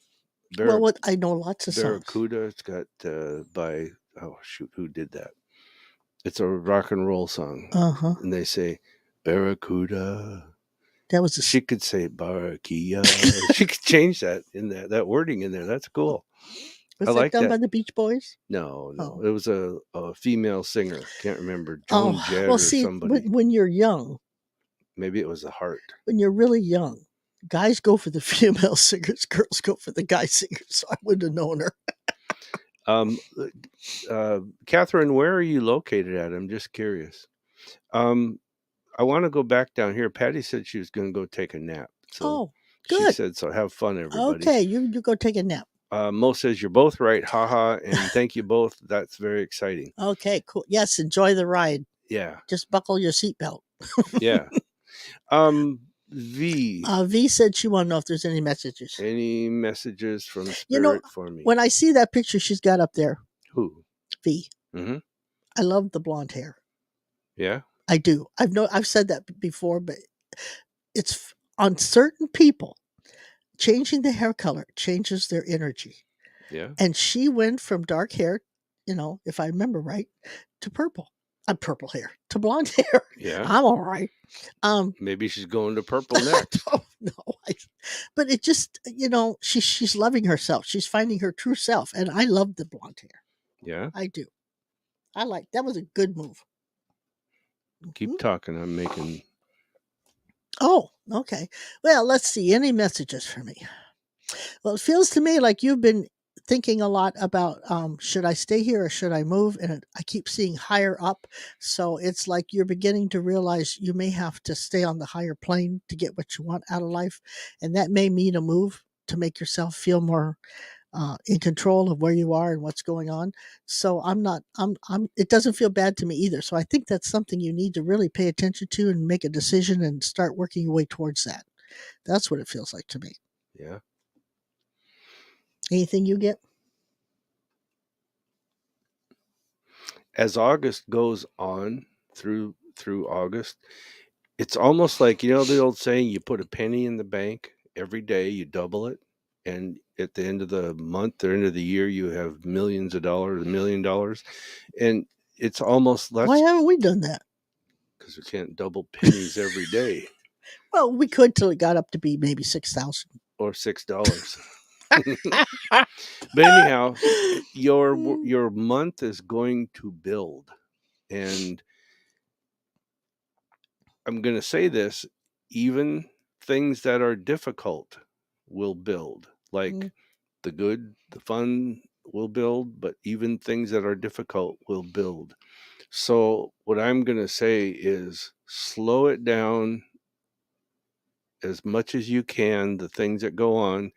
Well,
Bar-
what I know lots of songs.
Barracuda. It's got by, oh shoot, who did that? It's a rock and roll song,
Uh huh.
and they say Barracuda.
That was
She could say Barakia. She could change that in that wording in there. That's cool. I
was that
like
done by
that.
the Beach Boys?
No, no,
Oh,
it was a female singer. Can't remember, Joan
oh.
Jett
Well,
or
see,
somebody.
when you're young,
Maybe it was the Heart.
when you're really young, guys go for the female singers, girls go for the guy singers. So I wouldn't have known her.
Um, Catherine, where are you located at? I'm just curious. Um, I want to go back down here. Patty said she was going to go take a nap. So
Oh,
she
good.
said, so have fun, everybody.
Okay, you go take a nap.
Mo says, you're both right. Haha. And thank you both. That's very exciting.
Okay, cool. Yes, enjoy the ride.
Yeah.
Just buckle your seatbelt.
Yeah. V,
V said she want to know if there's any messages.
any messages from
You know,
Spirit for me?
when I see that picture she's got up there,
Who?
V,
Mm-hmm.
I love the blonde hair.
Yeah.
I do. I've said that before, but it's on certain people. Changing the hair color changes their energy.
Yeah.
And she went from dark hair, if I remember right, to purple. Purple hair to blonde hair.
Yeah.
I'm all right.
Maybe she's going to purple
I
next.
don't know. But it just, she's loving herself. She's finding her true self, and I love the blonde hair.
Yeah.
I do. I like that was a good move.
Keep
Mhm.
talking. I'm making.
Oh, okay. Well, let's see. Any messages for me? Well, it feels to me like you've been thinking a lot about should I stay here or should I move? And I keep seeing higher up. So it's like you're beginning to realize you may have to stay on the higher plane to get what you want out of life. And that may mean a move to make yourself feel more in control of where you are and what's going on. So I'm not, it doesn't feel bad to me either. So I think that's something you need to really pay attention to and make a decision and start working your way towards that. That's what it feels like to me.
Yeah.
Anything you get?
As August goes on through August, it's almost like the old saying: you put a penny in the bank every day, you double it, and at the end of the month or end of the year, you have millions of dollars, $1 million, and it's almost
Why
that's
haven't we done that?
because we can't double pennies every day
Well, we could till it got up to be maybe 6,000.
or $6. But anyhow, your month is going to build, and I'm going to say this: even things that are difficult will build. Like the good, the fun will build, but even things that are difficult will build. So what I'm going to say is slow it down as much as you can. The things that go on,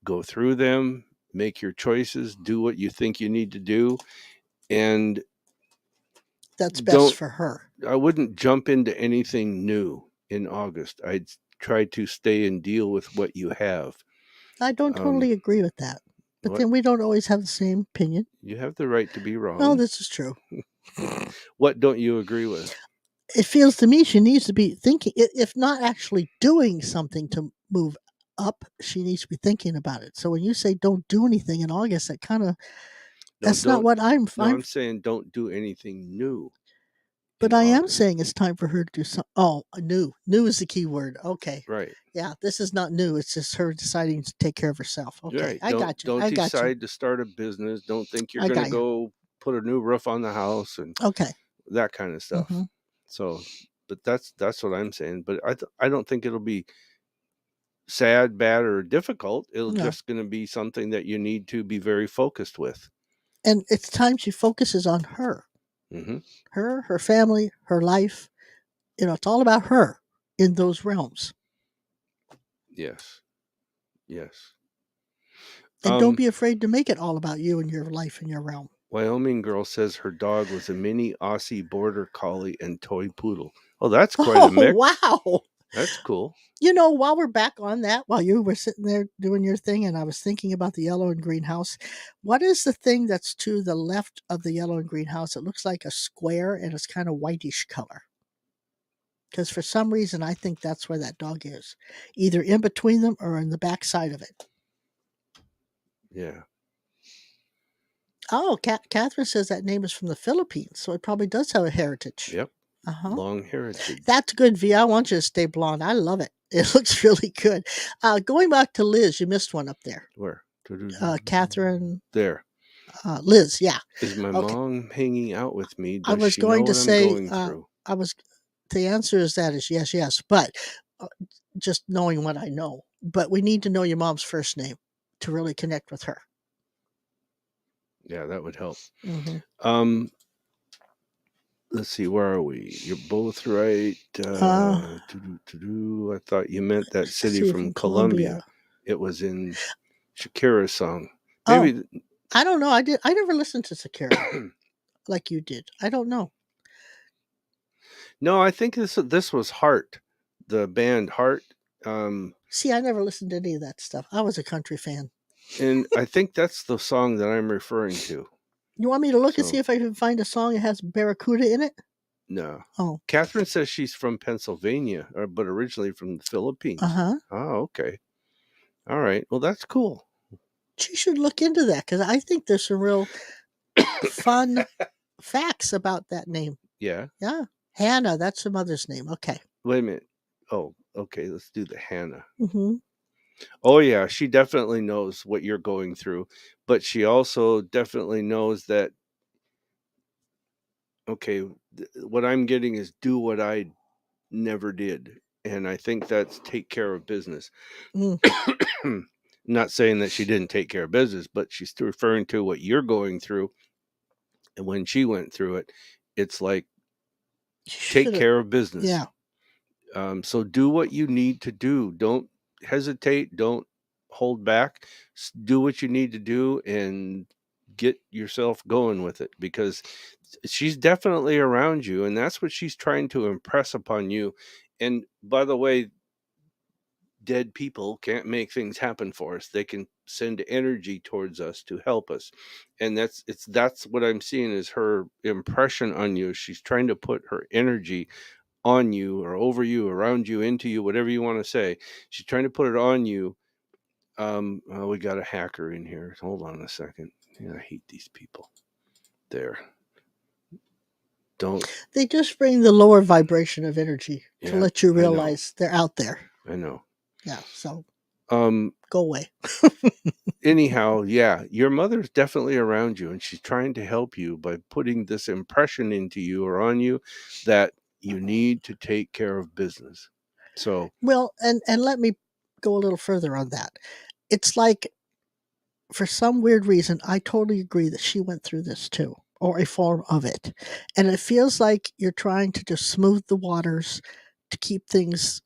go through them, make your choices, do what you think you need to do, and
That's best
don't
for her.
I wouldn't jump into anything new in August. I'd try to stay and deal with what you have.
I don't
Um,
totally agree with that. But
what
then we don't always have the same opinion.
you have the right to be
Oh,
wrong.
this is true.
What don't you agree with?
It feels to me she needs to be thinking, if not actually doing something to move up, she needs to be thinking about it. So when you say don't do anything in August, that kind of,
No,
that's not
don't.
what
No, I'm saying don't do anything new
but
in
I am
August.
saying it's time for her to do some. Oh, new. New is the key word. Okay.
Right.
Yeah, this is not new. It's just her deciding to take care of herself. Okay,
Right.
I got you.
Don't
I got you.
decide to start a business. Don't think you're
I
going to
got you.
go put a new roof on the house and
Okay.
that kind of stuff.
Mm-hmm.
So, but that's what I'm saying. But I don't think it'll be sad, bad, or difficult. It'll
No.
just going to be something that you need to be very focused with.
And it's time she focuses on her,
Hmm.
her family, her life. It's all about her in those realms.
Yes. Yes.
And don't
Um,
be afraid to make it all about you and your life and your realm.
Wyoming girl says her dog was a mini Aussie border collie and toy poodle. Oh, that's quite a
Oh,
mix.
wow.
That's cool.
While we're back on that, while you were sitting there doing your thing, and I was thinking about the yellow and green house, what is the thing that's to the left of the yellow and green house? It looks like a square and it's kind of whitish color. Because for some reason, I think that's where that dog is, either in between them or in the back side of it.
Yeah.
Oh, Catherine says that name is from the Philippines, so it probably does have a heritage.
Yep.
Uh huh.
Long heritage.
That's good, V. I want you to stay blonde. I love it. It looks really good. Going back to Liz, you missed one up there.
Where?
Catherine,
There.
Liz, yeah.
Is my
Okay.
mom hanging out with me?
I
Does
was
she know
going to
what I'm
say,
going through?
I was, the answer is that is yes, yes, but uh, just knowing what I know. But we need to know your mom's first name to really connect with her.
Yeah, that would help.
Hmm.
Um, let's see, where are we? You're both right.
Uh,
I thought you meant that city
see,
from
from
Colombia.
Colombia.
It was in Shakira's song.
Oh,
Maybe.
I don't know. I never listened to Sakura like you did. I don't know.
No, I think this was Heart, the band Heart. Um,
See, I never listened to any of that stuff. I was a country fan.
and I think that's the song that I'm referring to.
You want me to look and see
So
if I can find a song that has Barracuda in it?
no.
Oh,
Catherine says she's from Pennsylvania, but originally from the
uh
Philippines.
huh.
Oh, okay. All right. Well, that's cool.
She should look into that because I think there's some real fun facts about that name.
Yeah.
Yeah. Hannah, that's her mother's name. Okay.
Wait a minute. Oh, okay. Let's do the Hannah.
Mm-hmm.
Oh, yeah. She definitely knows what you're going through, but she also definitely knows that, okay, what I'm getting is do what I never did. And I think that's take care of business.
Mm.
Not saying that she didn't take care of business, but she's referring to what you're going through. And when she went through it, it's like
She
take
should have.
care of business.
Yeah.
So do what you need to do. Don't hesitate. Don't hold back. Do what you need to do and get yourself going with it, because she's definitely around you and that's what she's trying to impress upon you. And by the way, dead people can't make things happen for us. They can send energy towards us to help us. And that's what I'm seeing is her impression on you. She's trying to put her energy on you or over you, around you, into you, whatever you want to say. She's trying to put it on you. Oh, we got a hacker in here. Hold on a second. Yeah, I hate these people. There. Don't.
They just bring the lower vibration of energy to
Yeah,
let you
I know.
realize they're out there.
I know.
Yeah. So. Go away.
Anyhow, yeah, your mother's definitely around you, and she's trying to help you by putting this impression into you or on you that you need to take care of business. So,
Well, and let me go a little further on that. It's like, for some weird reason, I totally agree that she went through this too, or a form of it. And it feels like you're trying to just smooth the waters to keep things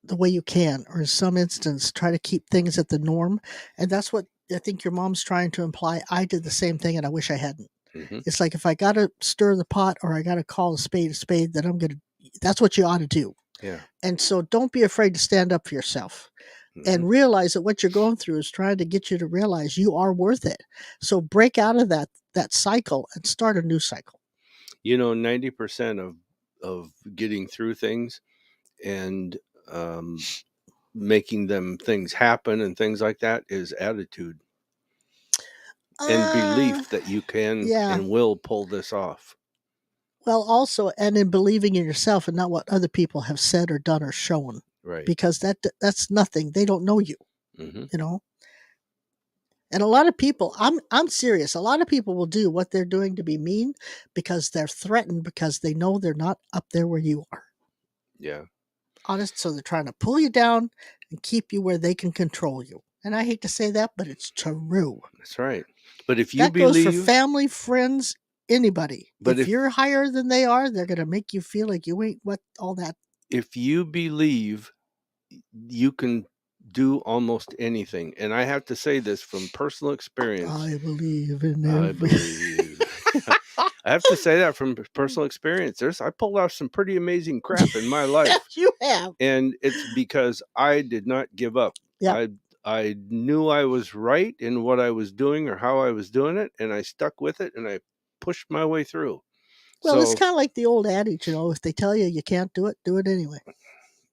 the way you can, or in some instance, try to keep things at the norm. And that's what I think your mom's trying to imply. I did the same thing and I wish I hadn't.
mhm,
It's like, if I got to stir the pot or I got to call a spade, then that's what you ought to do.
yeah,
And so don't be afraid to stand up for yourself
mhm.
and realize that what you're going through is trying to get you to realize you are worth it. So break out of that cycle and start a new cycle.
90% of getting through things and um, making them things happen and things like that is attitude and
Uh
belief that you can
yeah.
and will pull this off.
Well, also, and in believing in yourself and not what other people have said or done or shown,
Right.
because that's nothing. They don't know you,
Hmm.
you know. And a lot of people, I'm serious. A lot of people will do what they're doing to be mean because they're threatened, because they know they're not up there where you are.
Yeah,
Honest, so they're trying to pull you down and keep you where they can control you. And I hate to say that, but it's true.
that's right. But if you
That goes for
believe,
family, friends, anybody.
but
If you're higher than they are, they're going to make you feel like you ain't what all that.
if you believe, you can do almost anything. And I have to say this from personal experience.
I believe in
I
every.
believe. I have to say that from personal experience. I pulled off some pretty amazing crap in my
Yes,
life,
you have.
and it's because I did not give up.
Yep.
I knew I was right in what I was doing or how I was doing it, and I stuck with it, and I pushed my way through.
Well, it's
So
kind of like the old adage, if they tell you you can't do it anyway.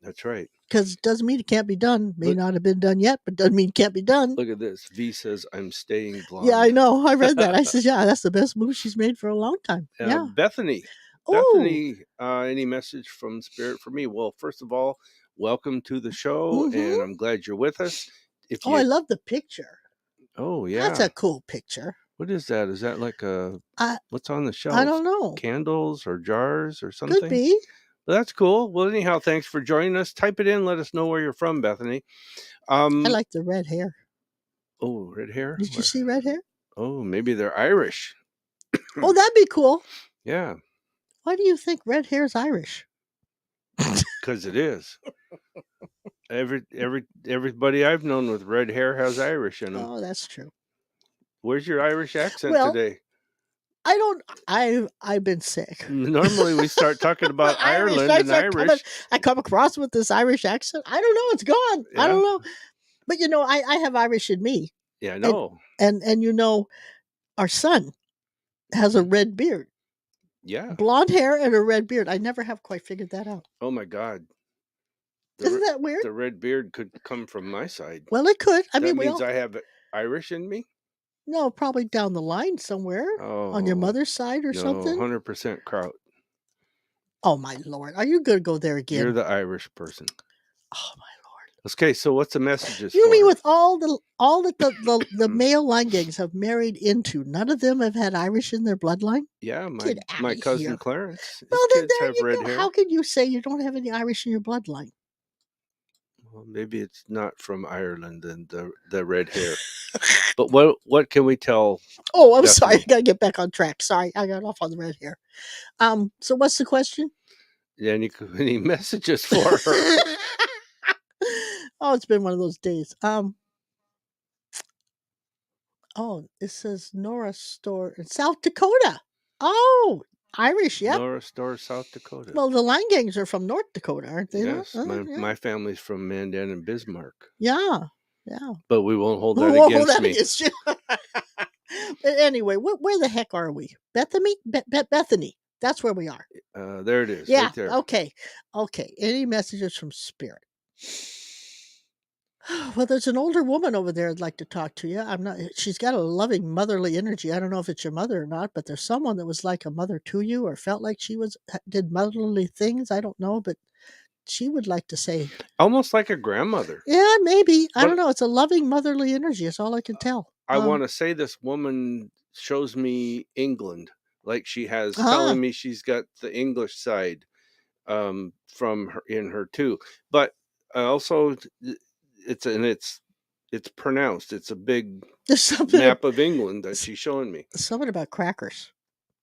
that's right.
Because it doesn't mean it can't be done. May
Look,
not have been done yet, but doesn't mean it can't be done.
look at this. V says I'm staying
Yeah, I
blonde.
know. I read that. I said, yeah, that's the best move she's made for a long time. Yeah.
Bethany,
Oh.
any message from Spirit for me? Well, first of all, welcome to the show, and
Mm-hmm.
I'm glad you're with us. If
Oh, I
you,
love the picture.
oh
That's
yeah,
a cool picture.
what is that? Is that like a
I
what's on the
I
shelves?
don't know.
Candles or jars or
Could
something?
be.
But that's cool. Well, anyhow, thanks for joining us. Type it in. Let us know where you're from, Bethany.
I
Um,
like the red hair.
oh, red hair.
Did you see red hair?
Oh, maybe they're Irish.
Oh, that'd be cool.
Yeah,
Why do you think red hair is Irish?
because it is. Everybody I've known with red hair has Irish in them.
Oh, that's true.
Where's your Irish accent
Well,
today?
I don't. I've been sick.
Normally we start talking about
Irish.
Ireland and Irish.
I come across with this Irish accent. I don't know. It's gone. I
Yeah,
don't know. But I have Irish in me,
yeah, I
and
know.
our son has a
Mhm.
red beard,
Yeah.
blonde hair, and a red beard. I never have quite figured that out.
Oh my God,
Isn't
the
that weird?
the red beard could come from my side.
Well, it could. I
That
mean, we
means
all
I have Irish in me.
no, probably down the line somewhere on your
Oh
mother's side or
no,
something.
100% kraut.
Oh my lord, are you gonna go there
You're
again?
the Irish person.
Oh my lord.
Okay, so what's the messages
You
for
mean
her?
with all that the male line gangs have married into, none of them have had Irish in their bloodline?
Yeah,
Get out
my
of
cousin
here.
Clarence, his
Well, then
kids
there
have
you
red
go. How
hair.
can you say you don't have any Irish in your bloodline?
Well, maybe it's not from Ireland and the red hair. But what can we tell
Oh, I'm sorry. I
Bethany?
gotta get back on track. Sorry, I got off on the red hair. So what's the question?
Any messages for her?
Oh, it's been one of those days. Oh, it says Nora store in South Dakota. Oh, Irish, yep.
Nora Store, South Dakota.
Well, the line gangs are from North Dakota, aren't they? Not?
Yes, my family's from Mandan and Bismarck,
Yeah, yeah.
but we won't hold that
Whoa,
against
that
me.
against you. But anyway, where the heck are we? Bethany? Bethany. That's where we are.
There it is,
Yeah.
right there.
Okay. Okay. Any messages from spirit? Well, there's an older woman over there I'd like to talk to you. I'm not. She's got a loving motherly energy. I don't know if it's your mother or not, but there's someone that was like a mother to you, or felt like she did motherly things. I don't know, but she would like to say,
almost like a grandmother.
yeah, maybe. I don't
But
know. It's a loving motherly energy. It's all I can tell.
I want to say this woman shows me England, like she has
Ah,
telling me she's got the English side from her in her too. But also, it's pronounced. It's a big
there's something,
map of England that she's showing me.
something about crackers.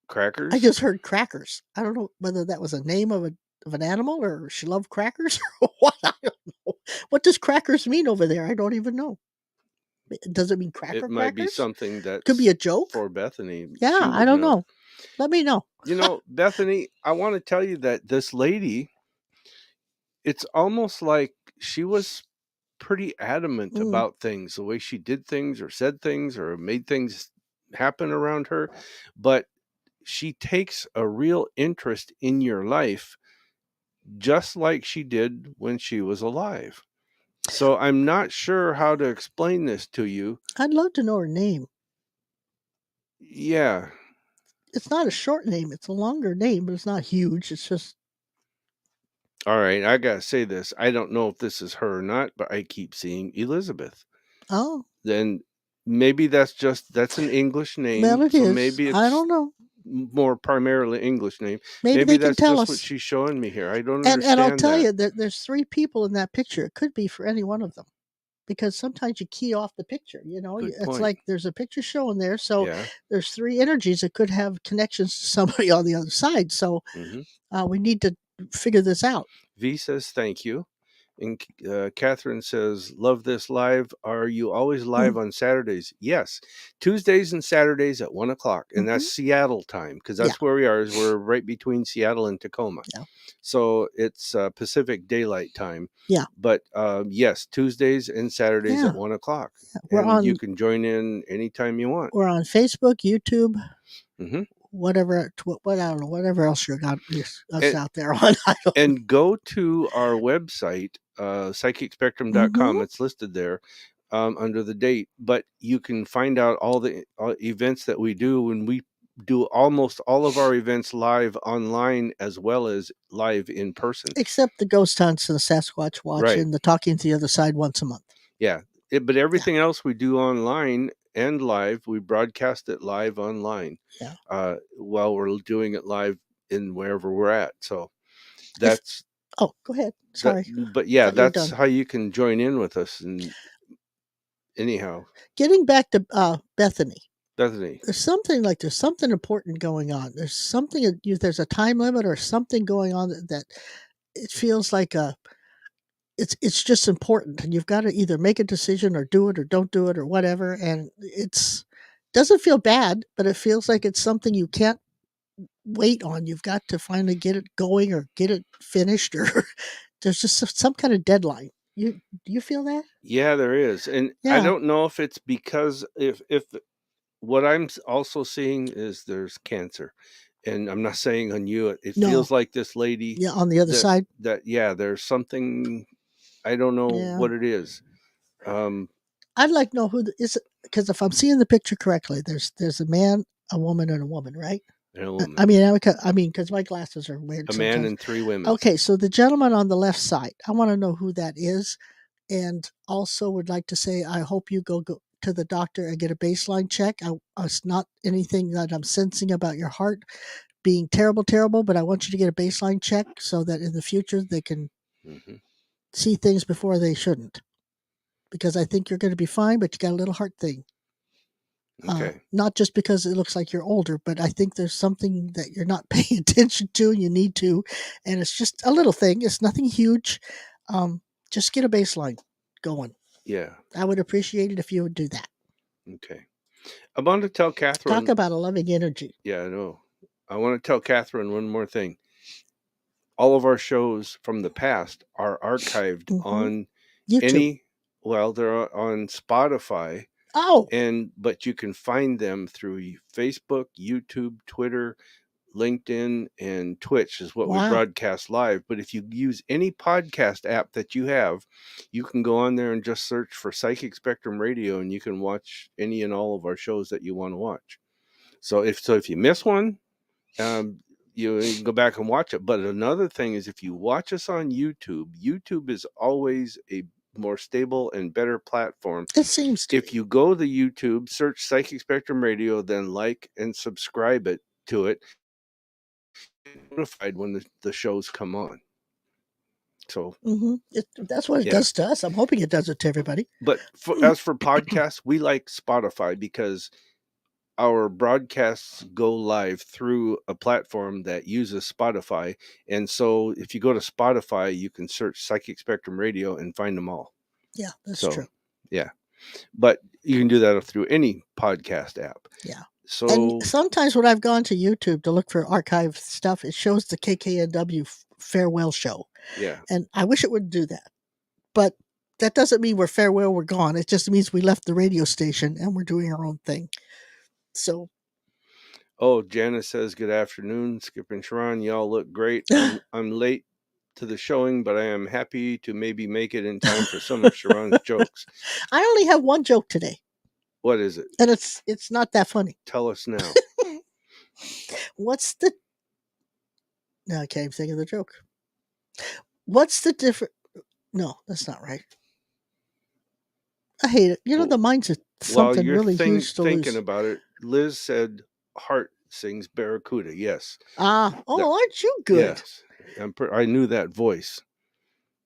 I
Crackers.
just heard crackers. I don't know whether that was a name of an animal or she loved crackers or what. I don't know. What does crackers mean over there? I don't even know. Does it mean
It
cracker
might be
crackers?
something
Could be
that's
a joke.
for Bethany.
Yeah,
She
I
would
don't
know.
know. Let me know.
Bethany, I want to tell you that this lady, it's almost like she was pretty adamant
Mm,
about things, the way she did things or said things or made things happen around her. But she takes a real interest in your life, just like she did when she was alive. So I'm not sure how to explain this to you.
I'd love to know her name.
Yeah.
It's not a short name. It's a longer name, but it's not huge. It's just,
All right. I got to say this. I don't know if this is her or not, but I keep seeing Elizabeth.
oh,
Then maybe that's an English
well,
name.
it
So
is.
maybe
I
it's
don't know.
more primarily English name.
Maybe
Maybe
they can
that's
tell
just what
us.
she's showing me here. I don't
And I'll
understand
tell
that.
you that there's three people in that picture. It could be for any one of them because sometimes you key off the picture. You know,
Good
it's
point.
like there's a picture showing there, so
Yeah.
there's three energies that could have connections to somebody on the other side. So
Hmm.
we need to figure this out.
V says thank you. And Catherine says, love this live. Are you always live
Mm-hmm.
on Saturdays? Yes. Tuesdays and Saturdays at 1 o'clock. And
Mm-hmm.
that's Seattle time because
Yeah,
that's where we are. Is we're right between Seattle and Tacoma.
yeah,
So it's Pacific Daylight Time.
yeah,
But yes, Tuesdays and Saturdays
yeah.
at 1 o'clock.
We're
And you
on
can join in anytime you want.
we're on Facebook, YouTube,
Hmm.
whatever. What I don't know, whatever else you got us
And,
out there on. I don't know.
and go to our website, psychicspectrum.com.
Mm-hmm.
It's listed there under the date, but you can find out all the events that we do, and we do almost all of our events live online as well as live in person.
Except the ghost hunts and the Sasquatch watch
Right.
and the talking to the other side once a month.
Yeah. But
Yeah,
everything else we do online and live, we broadcast it live online
yeah.
while we're doing it live in wherever we're at. So
If
that's
oh, go ahead.
that.
Sorry,
But yeah,
thought you were
that's
done.
how you can join in with us. And anyhow,
Getting back to Bethany,
Bethany.
there's something important going on. There's something there's a time limit or something going on that it feels like it's just important, and you've got to either make a decision or do it or don't do it or whatever. And it's doesn't feel bad, but it feels like it's something you can't wait on. You've got to finally get it going or get it finished, or there's just some kind of deadline. Do you feel that?
Yeah, there is, and I
Yeah.
don't know if it's because if what I'm also seeing is there's cancer, and I'm not saying on you. It
No.
feels like this lady
Yeah. On the other
that
side.
yeah, there's something. I don't know
Yeah.
what it is. Um,
I'd like to know who is it because if I'm seeing the picture correctly, there's a man, a woman, and a woman, right?
and a
I
woman,
mean, because my glasses are weird
a man,
sometimes.
and three women.
Okay, so the gentleman on the left side, I want to know who that is, and also would like to say I hope you go to the doctor and get a baseline check. It's not anything that I'm sensing about your heart being terrible, but I want you to get a baseline check so that in the future they can
Hmm.
see things before they shouldn't. Because I think you're going to be fine, but you got a little heart thing.
Okay.
Not just because it looks like you're older, but I think there's something that you're not paying attention to and you need to. And it's just a little thing. It's nothing huge. Just get a baseline going.
Yeah.
I would appreciate it if you would do that.
Okay. I want to tell
Talk
Catherine.
about a loving energy.
Yeah, I know. I want to tell Catherine one more thing. All of our shows from the past are archived
Mm-hmm.
on
YouTube.
any. Well, they're on Spotify,
Oh,
but you can find them through Facebook, YouTube, Twitter, LinkedIn, and Twitch is what we
wow.
broadcast live. But if you use any podcast app that you have, you can go on there and just search for Psychic Spectrum Radio, and you can watch any and all of our shows that you want to watch. So if you miss one, um, you can go back and watch it. But another thing is, if you watch us on YouTube, YouTube is always a more stable and better platform.
It seems to
If you go to YouTube, search Psychic Spectrum Radio, then like and subscribe to it, you'll get notified when the shows come on. So
that's what it does to us. I'm hoping it does it to everybody.
But as for podcasts, we like Spotify because our broadcasts go live through a platform that uses Spotify. And so if you go to Spotify, you can search Psychic Spectrum Radio and find them all.
Yeah, that's true.
Yeah. But you can do that through any podcast app.
Yeah.
So,
and sometimes when I've gone to YouTube to look for archive stuff, it shows the KKNW farewell show.
Yeah.
And I wish it would do that. But that doesn't mean we're farewell, we're gone. It just means we left the radio station and we're doing our own thing. So.
Oh, Janice says, good afternoon, Skip and SHA'RON. Y'all look great. I'm late to the showing, but I am happy to maybe make it in time for some of SHA'RON's jokes.
I only have one joke today.
What is it?
And it's not that funny.
Tell us now.
What's the... No, I can't even think of the joke. What's the difference... No, that's not right. I hate it. You know, the mind's something really huge to
thinking
lose.
about it. Liz said Heart sings Barracuda. Yes.
Aren't you good?
Yes. I knew that voice.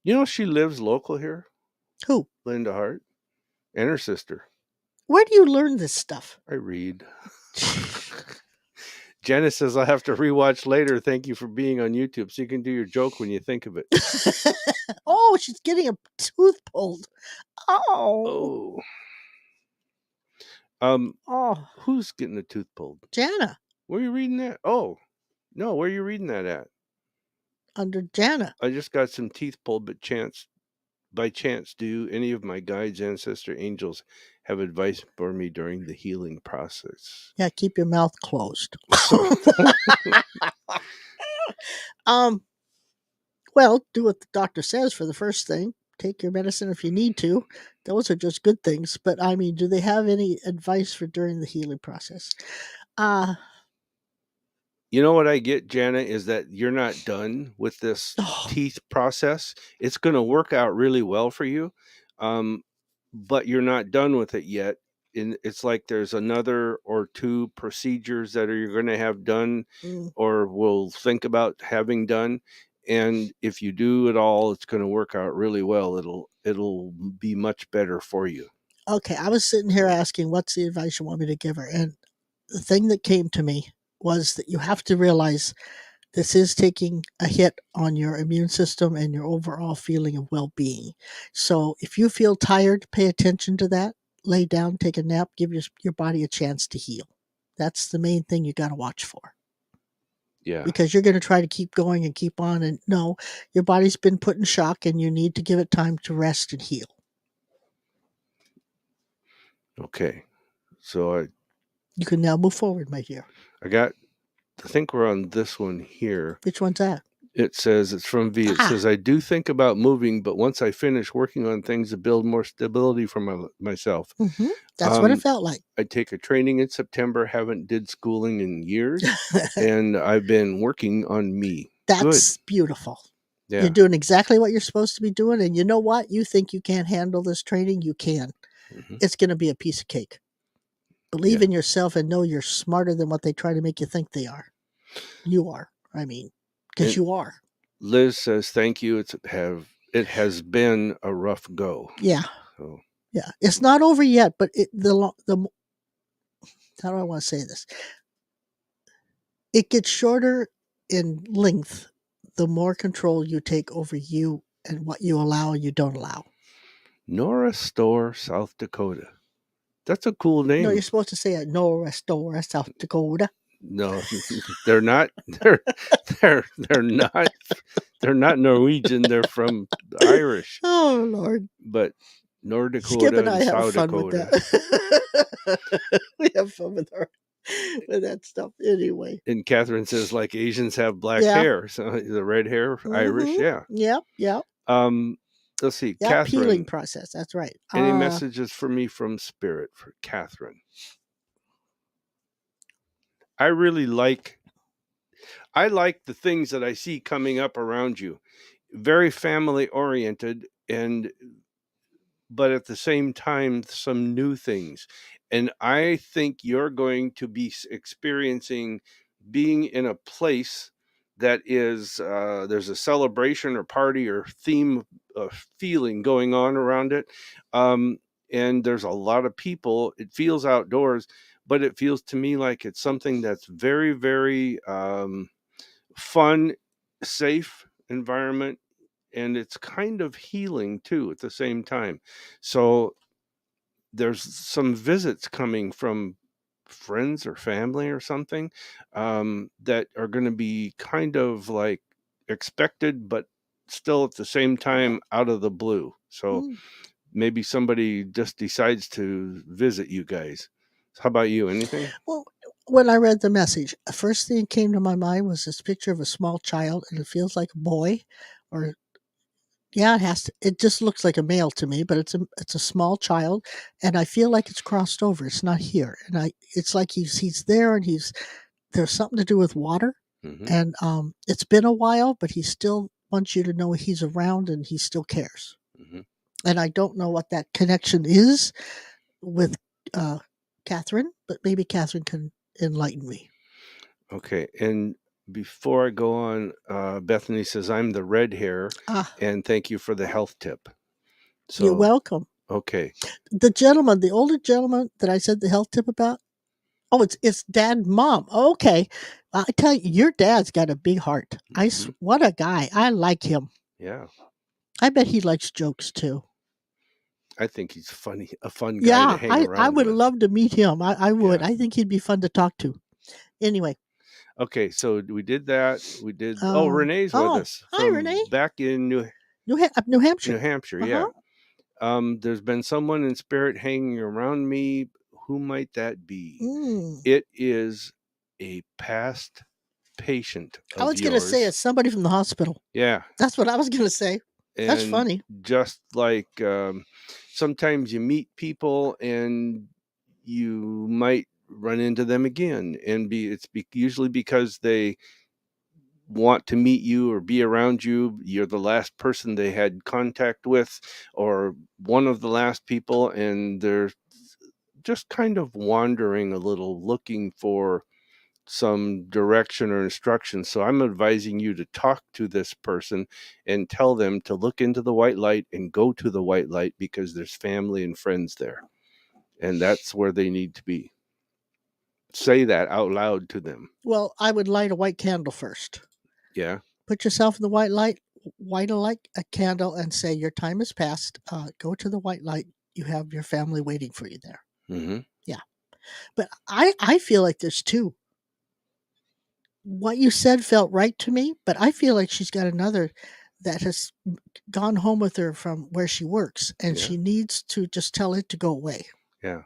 You know, she lives local here.
Who?
Linda Hart and her sister.
Where do you learn this stuff?
I read. Janice says, I'll have to rewatch later. Thank you for being on YouTube so you can do your joke when you think of it.
Oh, she's getting a tooth pulled. Oh.
Who's getting a tooth pulled?
Jana.
Where are you reading that? Oh, no, where are you reading that at?
Under Jana.
I just got some teeth pulled, but by chance, do any of my guides, ancestor, angels have advice for me during the healing process?
Yeah, keep your mouth closed. Well, do what the doctor says for the first thing. Take your medicine if you need to. Those are just good things. But I mean, do they have any advice for during the healing process?
You know what I get, Jana, is that you're not done with this teeth process. It's going to work out really well for you, but you're not done with it yet. And it's like there's another or two procedures that you're going to have done or will think about having done. And if you do it all, it's going to work out really well. It'll be much better for you.
Okay, I was sitting here asking, what's the advice you want me to give her? And the thing that came to me was that you have to realize this is taking a hit on your immune system and your overall feeling of well-being. So if you feel tired, pay attention to that. Lay down, take a nap, give your body a chance to heal. That's the main thing you got to watch for.
Yeah.
Because you're going to try to keep going and keep on. And no, your body's been put in shock and you need to give it time to rest and heal.
Okay. So
you can now move forward, my dear.
I think we're on this one here.
Which one's that?
It says, it's from V. It says, I do think about moving, but once I finish working on things to build more stability for myself.
That's what it felt like.
I take a training in September, haven't did schooling in years, and I've been working on me.
That's beautiful.
Yeah.
You're doing exactly what you're supposed to be doing. And you know what? You think you can't handle this training? You can. It's going to be a piece of cake. Believe in yourself and know you're smarter than what they try to make you think they are. You are. I mean, because you are.
Liz says, thank you. It has been a rough go.
Yeah. So. Yeah. It's not over yet, but how do I want to say this? It gets shorter in length the more control you take over you and what you allow and you don't allow.
Nora Store, South Dakota. That's a cool name.
No, you're supposed to say it. Nora Store, South Dakota.
No, they're not. They're not. They're not Norwegian. They're from Irish.
Oh Lord!
But North Dakota
Skip and I have
South
fun
Dakota.
with that. We have fun with that stuff anyway.
And Catherine says, like Asians have black hair, so the red hair, Irish, yeah.
Yeah.
Let's see,
that
Catherine.
Peeling process. That's right.
Any messages for me from Spirit for Catherine? I really like I like the things that I see coming up around you. Very family oriented, and but at the same time some new things. And I think you're going to be experiencing being in a place that is there's a celebration or party or theme feeling going on around it. um, and there's a lot of people. It feels outdoors, but it feels to me like it's something that's very, very fun, safe environment, and it's kind of healing too at the same time. So there's some visits coming from friends or family or something, that are going to be kind of like expected, but still at the same time out of the blue. So
Mm.
maybe somebody just decides to visit you guys. How about you? Anything?
Well, when I read the message, the first thing that came to my mind was this picture of a small child, and it feels like a boy, or yeah, it has to. It just looks like a male to me, but it's a small child, and I feel like it's crossed over. It's not here, and it's like he's there, and there's something to do with water,
Hmm.
and it's been a while, but he still wants you to know he's around and he still cares.
Hmm.
And I don't know what that connection is with uh, Catherine, but maybe Catherine can enlighten me.
Okay. And before I go on, Bethany says, I'm the red hair,
Ah,
and thank you for the health tip.
you're
So,
welcome.
okay.
The older gentleman that I said the health tip about. Oh, it's dad and mom. Okay, I tell you, your dad's got a big heart.
Hmm.
What a guy. I like him.
Yeah.
I bet he likes jokes too.
I think he's funny, a fun guy to
Yeah,
hang
I
around
would
with.
love to meet him. I would.
Yeah.
I think he'd be fun to talk to. Anyway,
Okay, so we did that. We did. Oh, Renee's with
oh,
us
hi
from
Renee,
back in
New
New
Hampshire.
Hampshire.
Uh huh.
Yeah. There's been someone in spirit hanging around me. Who might that be?
Mm.
It is a past patient
I
of
was gonna say
yours.
it's somebody from the hospital.
Yeah.
That's what I was gonna say. That's
And
funny.
just like sometimes you meet people and you might run into them again, and usually because they want to meet you or be around you. You're the last person they had contact with, or one of the last people, and they're just kind of wandering a little, looking for some direction or instruction. So I'm advising you to talk to this person and tell them to look into the white light and go to the white light, because there's family and friends there, and that's where they need to be. Say that out loud to them.
Well, I would light a white candle first.
Yeah.
Put yourself in the white light, light a candle, and say your time has passed. Go to the white light. You have your family waiting for you there.
Hmm.
Yeah, but I feel like there's two. What you said felt right to me, but I feel like she's got another that has gone home with her from where she works, and
Yeah.
she needs to just tell it to go away.
Yeah.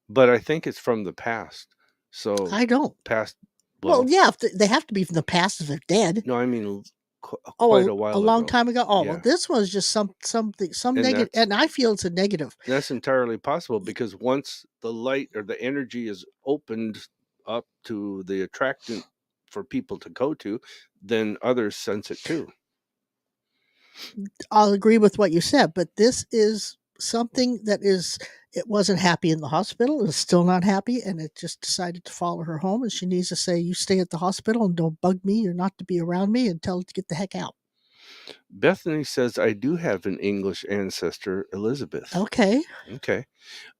But I think it's from the past. So
I don't.
past,
Well,
well,
yeah, if they have to be from the past if they're dead.
no, I mean quite
Oh,
a
a
while
long
ago.
time ago. Oh, well,
Yeah.
this was just some
And
negative, and I feel it's a negative.
that's entirely possible, because once the light or the energy is opened up to the attractant for people to go to, then others sense it too.
I'll agree with what you said, but this is something that is it wasn't happy in the hospital. It's still not happy, and it just decided to follow her home. And she needs to say, "You stay at the hospital and don't bug me. You're not to be around me, and tell it to get the heck out."
Bethany says, I do have an English ancestor, Elizabeth.
Okay.
Okay.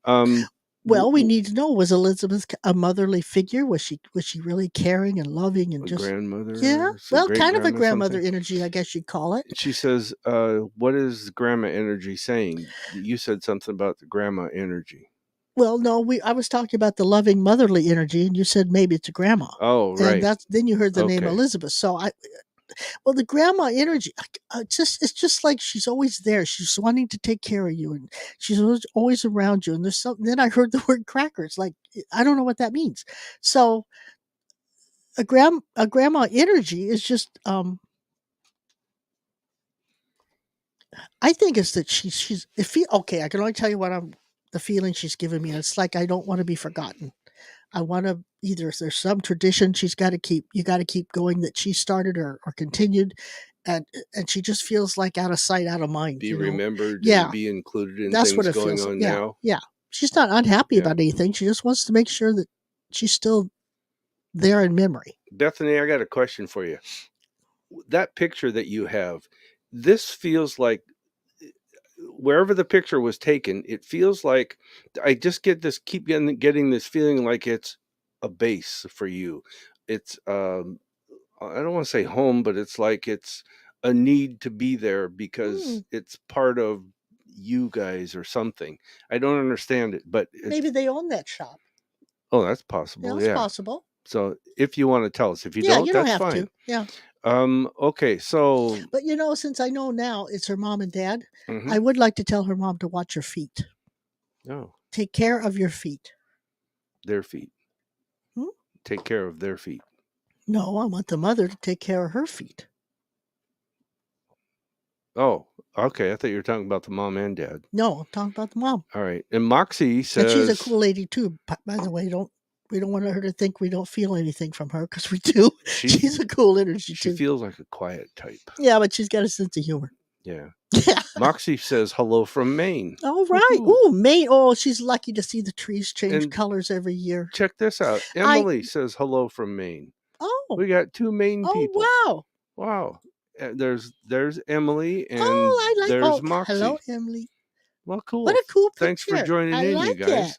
Um,
Well, we need to know: was Elizabeth a motherly figure? Was she really caring and loving and
a
just yeah?
grandmother, a
Well,
great
kind of a
grandma,
grandmother
something.
energy, I guess you'd call it.
She says, what is grandma energy saying? You said something about the grandma energy.
Well, no, we I was talking about the loving motherly energy, and you said maybe it's a grandma,
Oh,
and
right.
that's then you heard the name
Okay.
Elizabeth. So well, the grandma energy, it's just like she's always there. She's wanting to take care of you, and she's always around you. And there's something. Then I heard the word crackers. Like I don't know what that means. So a grandma energy is just I think it's that she's if he okay. I can only tell you what I'm the feeling she's giving me. It's like I don't want to be forgotten. I want to. either there's some tradition she's got to keep, you got to keep going that she started or continued, and she just feels like out of sight, out of mind.
Be remembered
Yeah,
and be included in
that's what
things
it
going
feels like.
on
Yeah,
now.
yeah. She's not unhappy
Yeah.
about anything. She just wants to make sure that she's still there in memory.
Bethany, I got a question for you. That picture that you have, this feels like wherever the picture was taken, it feels like I just keep getting this feeling like it's a base for you. It's I don't want to say home, but it's like it's a need to be there because it's part of you guys or something. I don't understand it, but
maybe they own that shop.
Oh, that's possible.
Yeah, it's possible.
So if you want to tell us, if you
Yeah,
don't,
you don't
that's
have
fine.
to. Yeah.
Okay, so
But since I know now it's her mom and dad,
mhm.
I would like to tell her mom to watch her feet.
Oh,
Take care of your feet.
their feet. Take care of their feet.
No, I want the mother to take care of her feet.
Oh, okay. I thought you were talking about the mom and dad.
No, I'm talking about the mom.
All right. And Moxie
And
says
she's a cool lady too. By the way, we don't want her to think we don't feel anything from her, because we do. She's a cool energy
she
too.
feels like a quiet type.
Yeah, but she's got a sense of humor.
Yeah.
Yeah.
Moxie says hello from Maine.
All right. Oh, Maine. Oh, she's lucky to see the trees change
And
colors every year.
Check this out. Emily says hello from Maine.
Oh.
We got 2 Maine people.
Oh, wow.
Wow. There's Emily and
I like.
there's Moxie.
Hello, Emily.
Well, cool.
What a cool picture.
Thanks for joining
I
in,
like
you guys.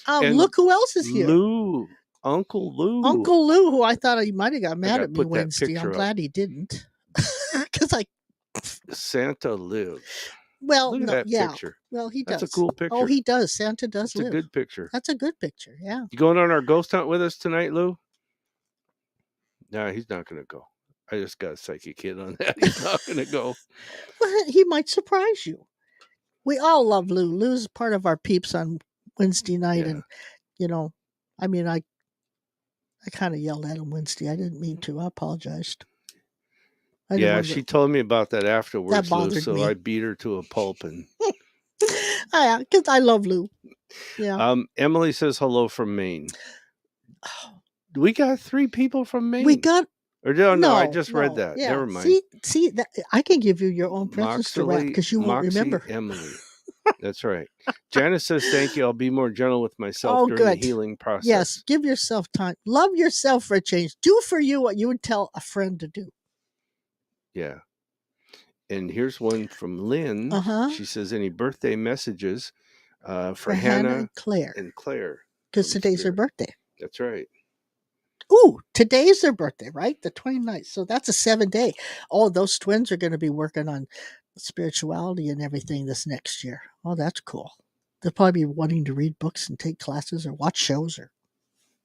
It. Look who else is here.
Lou. Uncle Lou.
Uncle Lou, who I thought he might have got mad at me Wednesday. I'm glad he didn't. Because
Santa lives.
Well,
look at that picture.
Well, he does.
That's a cool picture.
Oh, he does. Santa does live.
That's a good picture.
That's a good picture. Yeah.
You going on our ghost hunt with us tonight, Lou? No, he's not going to go. I just got a psychic hit on that. He's not going to go.
Well, he might surprise you. We all love Lou. Lou's part of our peeps on Wednesday night, and I mean, I kind of yelled at him Wednesday. I didn't mean to. I apologized.
She told me about that afterwards.
That bothered
Lou, so
me.
I beat her to a pulp, and
because I love Lou. Yeah.
Emily says hello from Maine. We got 3 people from Maine.
We got.
Or no, I just read that.
Yeah.
Never mind.
See that I can give you your own presents to wrap because you won't remember.
Emily. That's right. Janice says, thank you. I'll be more gentle with myself during the healing process.
Yes, give yourself time. Love yourself for a change. Do for you what you would tell a friend to do.
Yeah. And here's one from Lynn. She says, any birthday messages for Hannah and Claire?
Because today's her birthday.
That's right.
Ooh, today's their birthday, right? The 29th. So that's a 7-day. Oh, those twins are going to be working on spirituality and everything this next year. Oh, that's cool. They'll probably be wanting to read books and take classes or watch shows.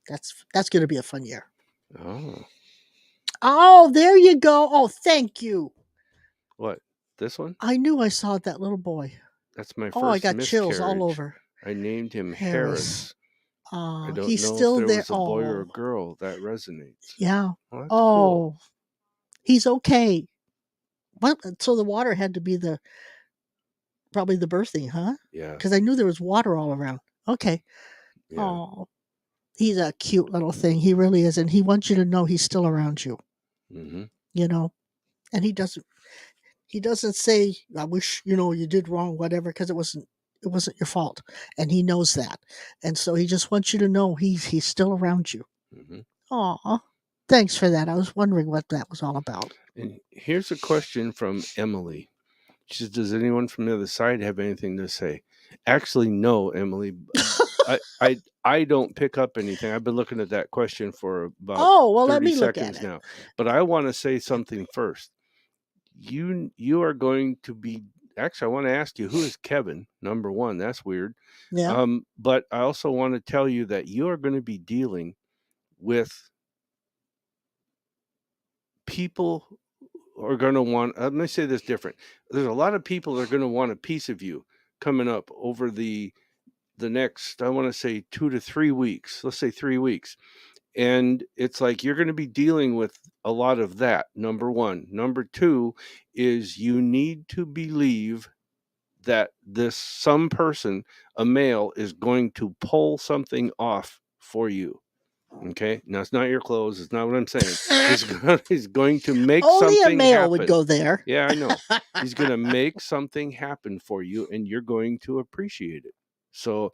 That's going to be a fun year. Oh, there you go. Oh, thank you.
What? This one?
I knew I saw that little boy.
That's my first
I got chills all over.
I named him Harris. I don't
he's
know
still
if
there.
Was a boy or a girl. That resonates.
Yeah.
Well, cool.
He's okay. Well, so the water had to be probably the birthing, huh?
Yeah.
Because I knew there was water all around. Okay. Yeah. Oh, he's a cute little thing. He really is, and he wants you to know he's still around you.
Mm-hmm.
And he doesn't say, "I wish you did wrong," whatever, because it wasn't your fault, and he knows that, and so he just wants you to know he's still around you. Mm-hmm. Aw, thanks for that. I was wondering what that was all about.
And here's a question from Emily. She says, does anyone from the other side have anything to say? Actually, no, Emily. I don't pick up anything. I've been looking at that question for about 30
let me
seconds
look at it
now. But I want to say something first. You are going to be actually, I want to ask you, who is Kevin? Number one, that's weird.
Yeah.
But I also want to tell you that you are going to be dealing with people who are going to want. Let me say this different. There's a lot of people that are going to want a piece of you coming up over the next, I want to say 2 to 3 weeks. Let's say 3 weeks. And it's like you're going to be dealing with a lot of that, number one. Number two is you need to believe that some person, a male, is going to pull something off for you. Okay, now it's not your clothes. It's not what I'm saying. He's going to make
Only a
something
male would
happen.
go there.
Yeah, I know. He's going to make something happen for you, and you're going to appreciate it. So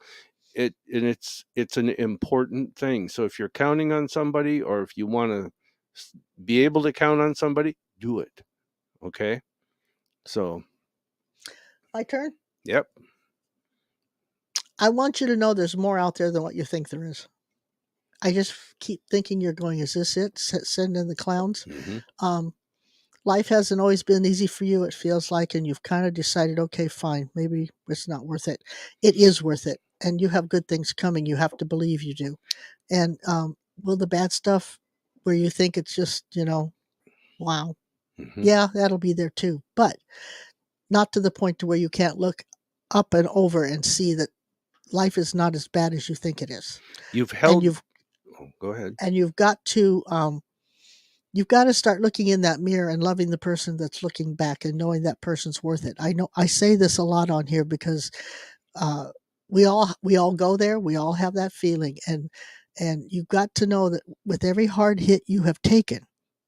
it's an important thing. So if you're counting on somebody, or if you want to be able to count on somebody, do it. Okay. So
My turn.
yep.
I want you to know there's more out there than what you think there is. I just keep thinking you're going, is this it? Send in the clowns.
Mm-hmm.
Um, Life hasn't always been easy for you, it feels like, and you've kind of decided, okay, fine, maybe it's not worth it. It is worth it. And you have good things coming. You have to believe you do. And will the bad stuff where you think it's just, wow,
Mm-hmm.
yeah, that'll be there too. But not to the point to where you can't look up and over and see that life is not as bad as you think it is.
You've
And
held. Oh, go ahead.
you've got to start looking in that mirror and loving the person that's looking back and knowing that person's worth it. I know I say this a lot on here because uh, we all go there. We all have that feeling, and you've got to know that with every hard hit you have taken,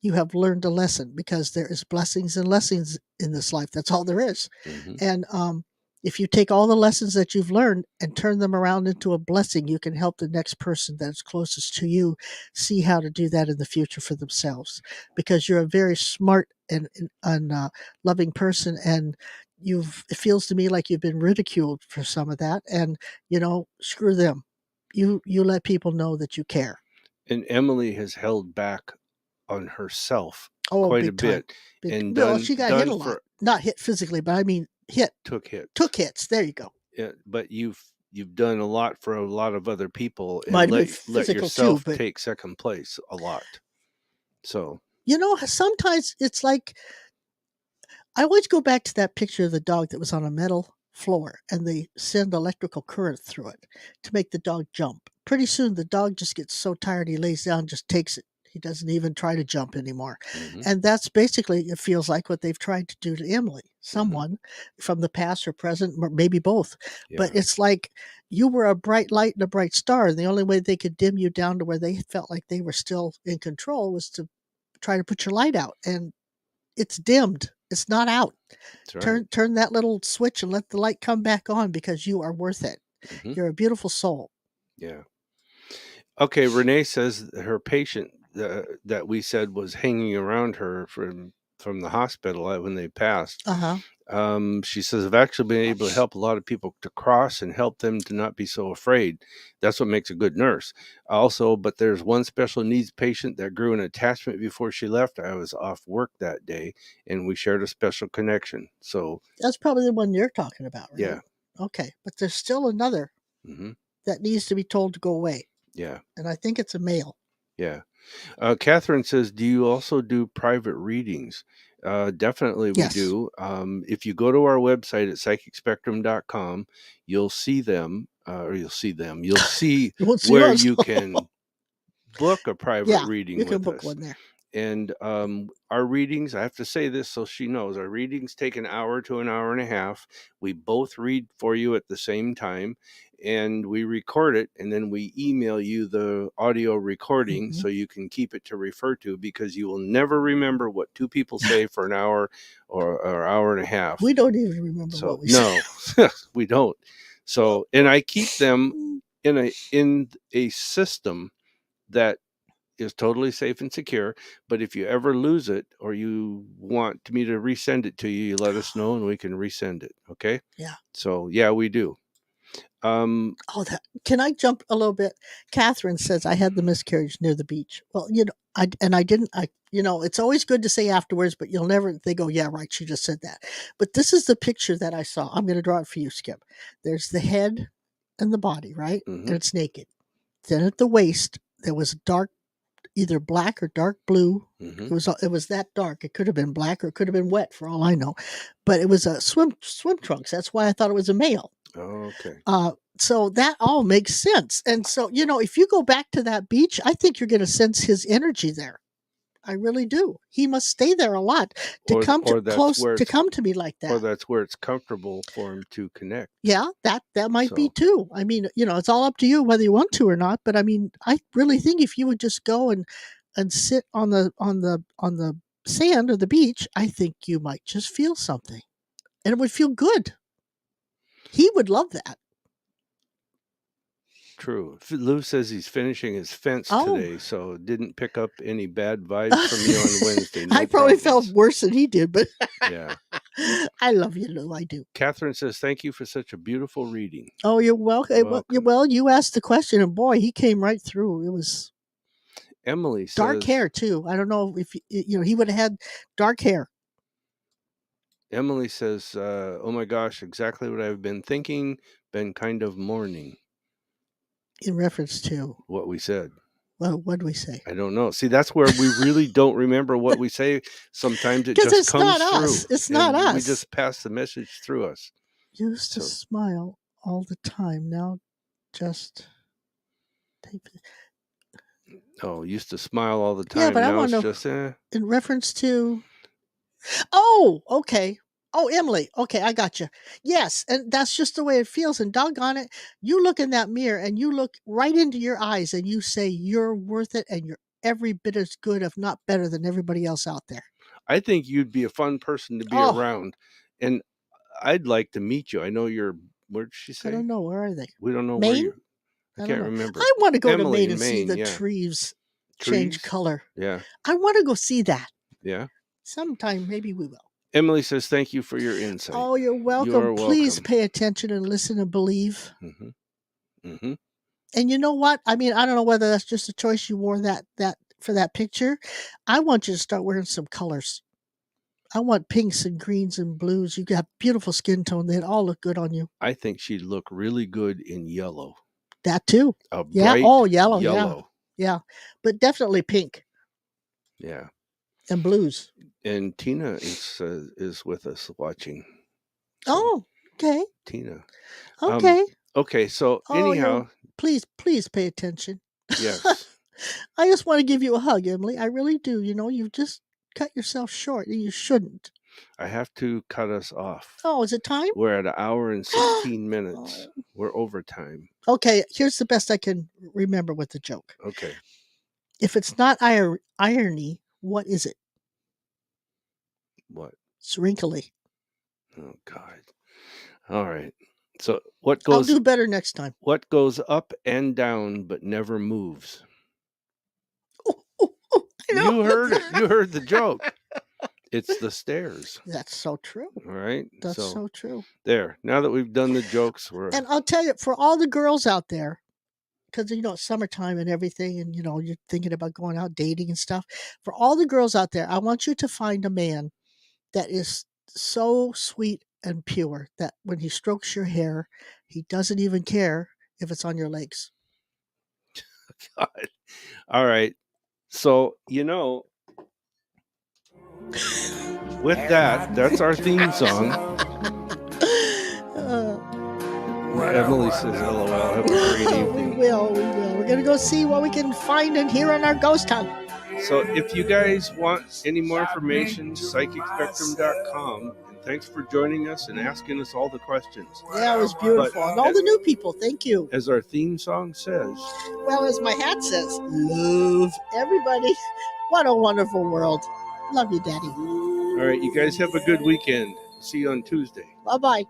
you have learned a lesson, because there is blessings and lessons in this life. That's all there is.
Mm-hmm.
And if you take all the lessons that you've learned and turn them around into a blessing, you can help the next person that's closest to you see how to do that in the future for themselves. Because you're a very smart and loving person, and it feels to me like you've been ridiculed for some of that. And screw them. You let people know that you care.
And Emily has held back on herself
Oh,
quite a
big time.
bit, and
Well, she got hit
done
a lot.
for
Not hit physically, but I mean
took hits.
took hits. There you go.
Yeah, but you've done a lot for a lot of other people, and
Might have been
let
physical too,
yourself
but
take second place a lot. So
sometimes it's like I always go back to that picture of the dog that was on a metal floor, and they send electrical current through it to make the dog jump. Pretty soon the dog just gets so tired he lays down, just takes it. He doesn't even try to jump anymore.
mm-hmm.
And that's basically, it feels like, what they've tried to do to Emily. Someone from the past or present, or maybe both.
Yeah.
But it's like you were a bright light and a bright star, and the only way they could dim you down to where they felt like they were still in control was to try to put your light out. And it's dimmed. It's not out.
That's right.
Turn that little switch and let the light come back on, because you are worth it.
Mm-hmm.
You're a beautiful soul.
Yeah. Okay. Renee says her patient that we said was hanging around her from the hospital when they passed.
Uh-huh.
She says, I've actually been able to help a lot of people to cross and help them to not be so afraid. That's what makes a good nurse. Also, but there's one special needs patient that grew an attachment before she left. I was off work that day, and we shared a special connection. So
that's probably the one you're talking about, right?
Yeah.
Okay. But there's still another that needs to be told to go away.
Yeah.
And I think it's a male.
Yeah. Catherine says, do you also do private readings? Definitely we
Yes.
do. If you go to our website at psychicspectrum.com, you'll see them, you'll see
You won't see
where
us.
you can book a private
Yeah,
reading
you can
with
book
us.
one there.
And our readings, I have to say this so she knows, our readings take an hour to an hour and a half. We both read for you at the same time, and we record it, and then we email you the audio recording so you can keep it to refer to, because you will never remember what two people say for an hour or hour and a half.
We don't even remember what we
say. No, we don't. So, and I keep them in a system that is totally safe and secure. But if you ever lose it, or you want me to resend it to you, you let us know and we can resend it. Okay.
Yeah.
So yeah, we do.
Can I jump a little bit? Catherine says I had the miscarriage near the beach. Well, I didn't. It's always good to say afterwards, but you'll never. They go, yeah, right. She just said that. But this is the picture that I saw. I'm going to draw it for you, Skip. There's the head and the body, right? And it's naked. Then at the waist there was dark, either black or dark blue. It was that dark. It could have been black or it could have been wet for all I know. But it was a swim trunks. That's why I thought it was a male.
Okay.
So that all makes sense. And so, if you go back to that beach, I think you're going to sense his energy there. I really do. He must stay there a lot to come to me like that.
Or that's where it's comfortable for him to connect.
Yeah, that might be too. I mean, it's all up to you whether you want to or not. But I mean, I really think if you would just go and sit on the sand or the beach, I think you might just feel something, and it would feel good. He would love that.
True. Lou says he's finishing his fence today, so didn't pick up any bad vibes from you on Wednesday. No
I probably felt worse than he did, but
yeah.
I love you, Lou. I do.
Catherine says, thank you for such a beautiful reading.
Oh, you're welcome. Well, you asked the question, and boy, he came right through. It was
Emily says,
dark hair, too. I don't know if, he would have had dark hair.
Emily says, oh my gosh, exactly what I've been thinking, been kind of mourning.
In reference to
what we said.
Well, what did we say?
I don't know. See, that's where we really don't remember what we say. Sometimes it just comes through.
Us. It's not us.
We just pass the message through us.
Used to smile all the time. Now just tape it.
Oh, used to smile all the time.
Yeah, but
now
I want
it's
to
just
in reference to. Oh, okay. Oh, Emily. Okay, I got you. Yes, and that's just the way it feels. And doggone it, you look in that mirror and you look right into your eyes and you say you're worth it and you're every bit as good, if not better, than everybody else out there.
I think you'd be a fun person to be around, and I'd like to meet you. I know you're. Where did she say?
I don't know. Where are they?
We don't know
Maine?
where you. I can't remember.
I want to go to Maine and see the trees change color.
Yeah.
I want to go see that.
Yeah.
Sometime maybe we will.
Emily says, thank you for your insight.
Oh, you're welcome. Please pay attention and listen and believe.
Mm-hmm. Mm-hmm.
And you know what? I mean, I don't know whether that's just a choice you wore that for that picture. I want you to start wearing some colors. I want pinks and greens and blues. You got beautiful skin tone. They'd all look good on you.
I think she'd look really good in yellow.
That too.
Bright
yellow. Yeah. But definitely pink.
Yeah.
And blues.
And Tina is with us watching.
So, okay.
Tina.
Okay.
Okay. So anyhow,
please pay attention.
Yes.
I just want to give you a hug, Emily. I really do. You've just cut yourself short, and you shouldn't.
I have to cut us off.
Oh, is it time?
We're at 1 hour and 16 minutes. We're over time.
Okay. Here's the best I can remember with the joke.
Okay.
If it's not irony, what is it?
What?
It's wrinkly.
Oh, God. All right. So what goes...
I'll do better next time.
What goes up and down but never moves? You heard it. You heard the joke. It's the stairs.
That's so true.
All right.
That's so true.
There. Now that we've done the jokes,
And I'll tell you, for all the girls out there, because it's summertime and everything, and you're thinking about going out dating and stuff. For all the girls out there, I want you to find a man that is so sweet and pure that when he strokes your hair, he doesn't even care if it's on your legs.
God. All right. So, with that, that's our theme song. Emily says, LOL, have a great evening.
We will. We're going to go see what we can find and hear on our ghost hunt.
So if you guys want any more information, psychicspectrum.com. And thanks for joining us and asking us all the questions.
Yeah, it was beautiful. And all the new people, thank you.
As our theme song says.
Well, as my hat says, love everybody. What a wonderful world. Love you, Daddy.
All right, you guys have a good weekend. See you on Tuesday.
Bye-bye.